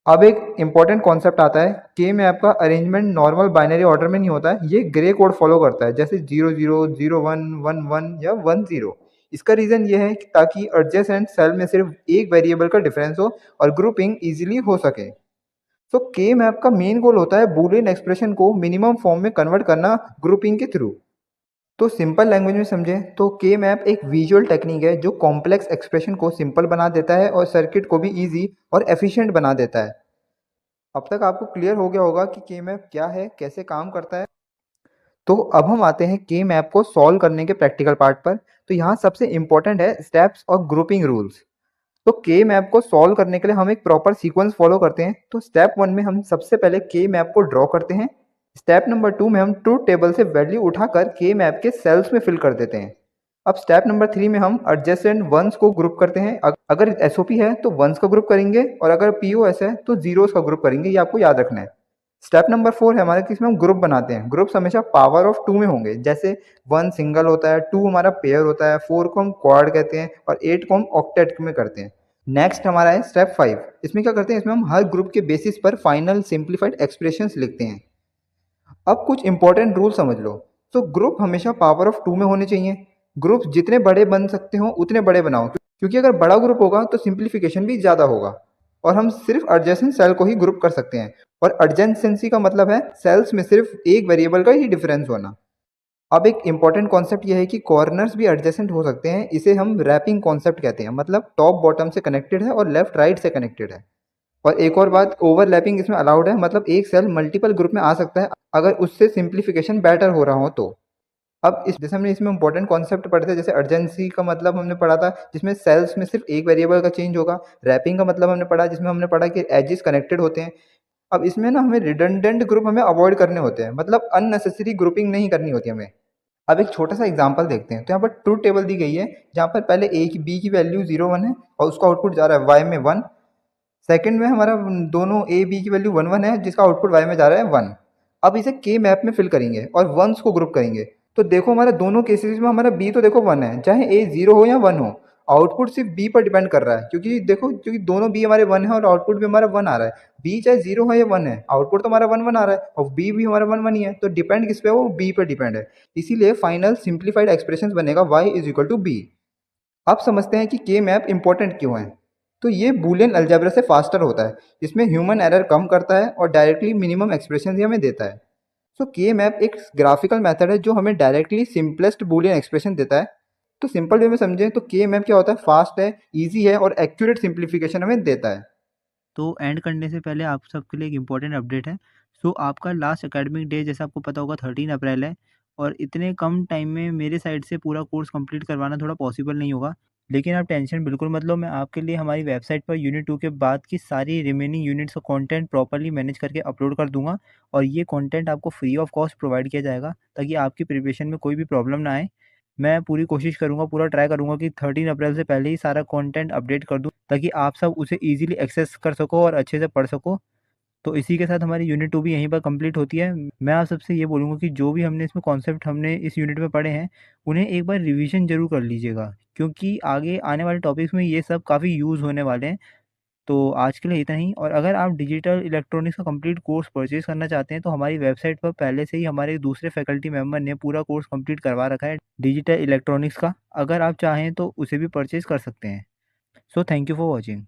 अब एक इम्पॉर्टेंट कॉन्सेप्ट आता है, के मैप का अरेंजमेंट नॉर्मल बाइनरी ऑर्डर में नहीं होता है, ये ग्रे कोड फॉलो करता है जैसे 00, 01, 11 या 10। इसका रीज़न ये है कि ताकि एडजेसेंट सेल में सिर्फ एक वेरिएबल का डिफरेंस हो और ग्रुपिंग इजीली हो सके। तो के मैप का मेन गोल होता है बूलियन एक्सप्रेशन को मिनिमम फॉर्म में कन्वर्ट करना ग्रुपिंग के थ्रू। तो सिंपल लैंग्वेज में समझें तो के मैप एक विजुअल टेक्निक है जो कॉम्प्लेक्स एक्सप्रेशन को सिंपल बना देता है और सर्किट को भी इजी और एफिशिएंट बना देता है। अब तक आपको क्लियर हो गया होगा कि के मैप क्या है, कैसे काम करता है। तो अब हम आते हैं के मैप को सॉल्व करने के प्रैक्टिकल पार्ट पर। तो यहाँ सबसे इम्पोर्टेंट है स्टेप्स और ग्रुपिंग रूल्स। तो के मैप को सॉल्व करने के लिए हम एक प्रॉपर सीक्वेंस फॉलो करते हैं। तो स्टेप 1 में हम सबसे पहले के मैप को ड्रॉ करते हैं। स्टेप नंबर 2 में हम ट्रूथ टेबल से वैल्यू उठाकर के मैप के सेल्स में फिल कर देते हैं। अब स्टेप नंबर 3 में हम एडजेसेंट वंस को ग्रुप करते हैं। अगर एसओपी है तो वंस का ग्रुप करेंगे और अगर पीओएस है तो जीरोस का ग्रुप करेंगे, ये आपको याद रखना है। स्टेप नंबर 4 है हमारे, किसमें हम ग्रुप बनाते हैं। ग्रुप्स हमेशा पावर ऑफ 2 में होंगे, जैसे 1 सिंगल होता है, 2 हमारा पेयर होता है, 4 को हम क्वाड कहते हैं और 8 को हम ऑक्टेट में करते हैं। नेक्स्ट हमारा है स्टेप 5। इसमें क्या करते हैं, इसमें हम हर ग्रुप के बेसिस पर फाइनल सिंप्लीफाइड एक्सप्रेशंस लिखते हैं। अब कुछ इंपॉर्टेंट रूल समझ लो। तो ग्रुप हमेशा पावर ऑफ 2 में होने चाहिए। ग्रुप जितने बड़े बन सकते हो उतने बड़े बनाओ, क्योंकि अगर बड़ा ग्रुप होगा तो सिंप्लीफिकेशन भी ज़्यादा होगा और हम सिर्फ एडजेसेंट सेल को ही ग्रुप कर सकते हैं। और एडजेसेंसी का मतलब है सेल्स में सिर्फ एक वेरिएबल का ही डिफरेंस होना। अब एक इंपॉर्टेंट कॉन्सेप्ट यह है कि कॉर्नर्स भी एडजेसेंट हो सकते हैं। इसे हम रैपिंग कॉन्सेप्ट कहते हैं, मतलब टॉप बॉटम से कनेक्टेड है और लेफ्ट राइट से कनेक्टेड है। और एक और बात, ओवरलैपिंग इसमें अलाउड है, मतलब एक सेल मल्टीपल ग्रुप में आ सकता है अगर उससे सिंप्लीफिकेशन बेटर हो रहा हो तो। अब इस जैसे हमने इसमें इंपॉर्टेंट कॉन्सेप्ट पढ़े थे, जैसे अर्जेंसी का मतलब हमने पढ़ा था जिसमें सेल्स में सिर्फ एक वेरिएबल का चेंज होगा। रैपिंग का मतलब हमने पढ़ा जिसमें हमने पढ़ा कि एजेस कनेक्टेड होते हैं। अब इसमें ना हमें रिडंडेंट ग्रुप हमें अवॉइड करने होते हैं, मतलब अननेसेसरी ग्रुपिंग नहीं करनी होती हमें। अब एक छोटा सा एग्जांपल देखते हैं। तो यहाँ पर ट्रूथ टेबल दी गई है जहाँ पर पहले ए की बी की वैल्यू 0 1 है और उसका आउटपुट जा रहा है वाई में 1। सेकंड में हमारा दोनों ए बी की वैल्यू 1 1 है जिसका आउटपुट वाई में जा रहा है 1। अब इसे के मैप में फिल करेंगे और वंस को ग्रुप करेंगे। तो देखो हमारे दोनों केसेस में हमारा बी तो देखो 1 है, चाहे ए 0 हो या 1 हो, आउटपुट सिर्फ बी पर डिपेंड कर रहा है। क्योंकि देखो, क्योंकि दोनों बी हमारे 1 है और आउटपुट भी हमारा 1 आ रहा है। बी चाहे 0 है या 1 है, आउटपुट तो हमारा 1 1 आ रहा है और बी भी हमारा 1 1 ही है। तो डिपेंड किस पे है, वो बी पर डिपेंड है। इसीलिए फाइनल सिंप्लीफाइड एक्सप्रेशन बनेगा y is equal to B. अब समझते हैं कि के मैप इंपॉर्टेंट क्यों है। तो ये बूलियन अलजेब्रा से फास्टर होता है, इसमें ह्यूमन एरर कम करता है और डायरेक्टली मिनिमम एक्सप्रेशन हमें देता है। सो के मैप एक ग्राफिकल मेथड है जो हमें डायरेक्टली सिंपलेस्ट बूलियन एक्सप्रेशन देता है। तो सिंपल वे में समझें तो के मैप क्या होता है, फास्ट है, ईजी है और एक्यूरेट सिंप्लीफिकेशन हमें देता है। तो एंड करने से पहले आप सबके लिए एक इम्पॉर्टेंट अपडेट है। सो आपका लास्ट एकेडमिक डे जैसे आपको पता होगा 13 अप्रैल है, और इतने कम टाइम में मेरे साइड से पूरा कोर्स कंप्लीट करवाना थोड़ा पॉसिबल नहीं होगा। लेकिन आप टेंशन बिल्कुल मत लो, मैं आपके लिए हमारी वेबसाइट पर यूनिट 2 के बाद की सारी रिमेनिंग यूनिट्स का कंटेंट प्रॉपर्ली मैनेज करके अपलोड कर दूंगा, और ये कंटेंट आपको फ्री ऑफ कॉस्ट प्रोवाइड किया जाएगा ताकि आपकी प्रिपरेशन में कोई भी प्रॉब्लम ना आए। मैं पूरी कोशिश करूँगा, पूरा ट्राई करूँगा कि 13 अप्रैल से पहले ही सारा कंटेंट अपडेट कर दूँ ताकि आप सब उसे ईज़िली एक्सेस कर सको और अच्छे से पढ़ सको। तो इसी के साथ हमारी यूनिट 2 भी यहीं पर कंप्लीट होती है। मैं आप सबसे ये बोलूँगा कि जो भी हमने इसमें कॉन्सेप्ट हमने इस यूनिट में पढ़े हैं, उन्हें एक बार रिवीजन ज़रूर कर लीजिएगा, क्योंकि आगे आने वाले टॉपिक्स में ये सब काफ़ी यूज़ होने वाले हैं। तो आज के लिए इतना ही, और अगर आप डिजिटल इलेक्ट्रॉनिक्स का कंप्लीट कोर्स परचेज़ करना चाहते हैं तो हमारी वेबसाइट पर पहले से ही हमारे दूसरे फैकल्टी मेंबर ने पूरा कोर्स कंप्लीट करवा रखा है डिजिटल इलेक्ट्रॉनिक्स का। अगर आप चाहें तो उसे भी परचेज़ कर सकते हैं। So thank you for watching.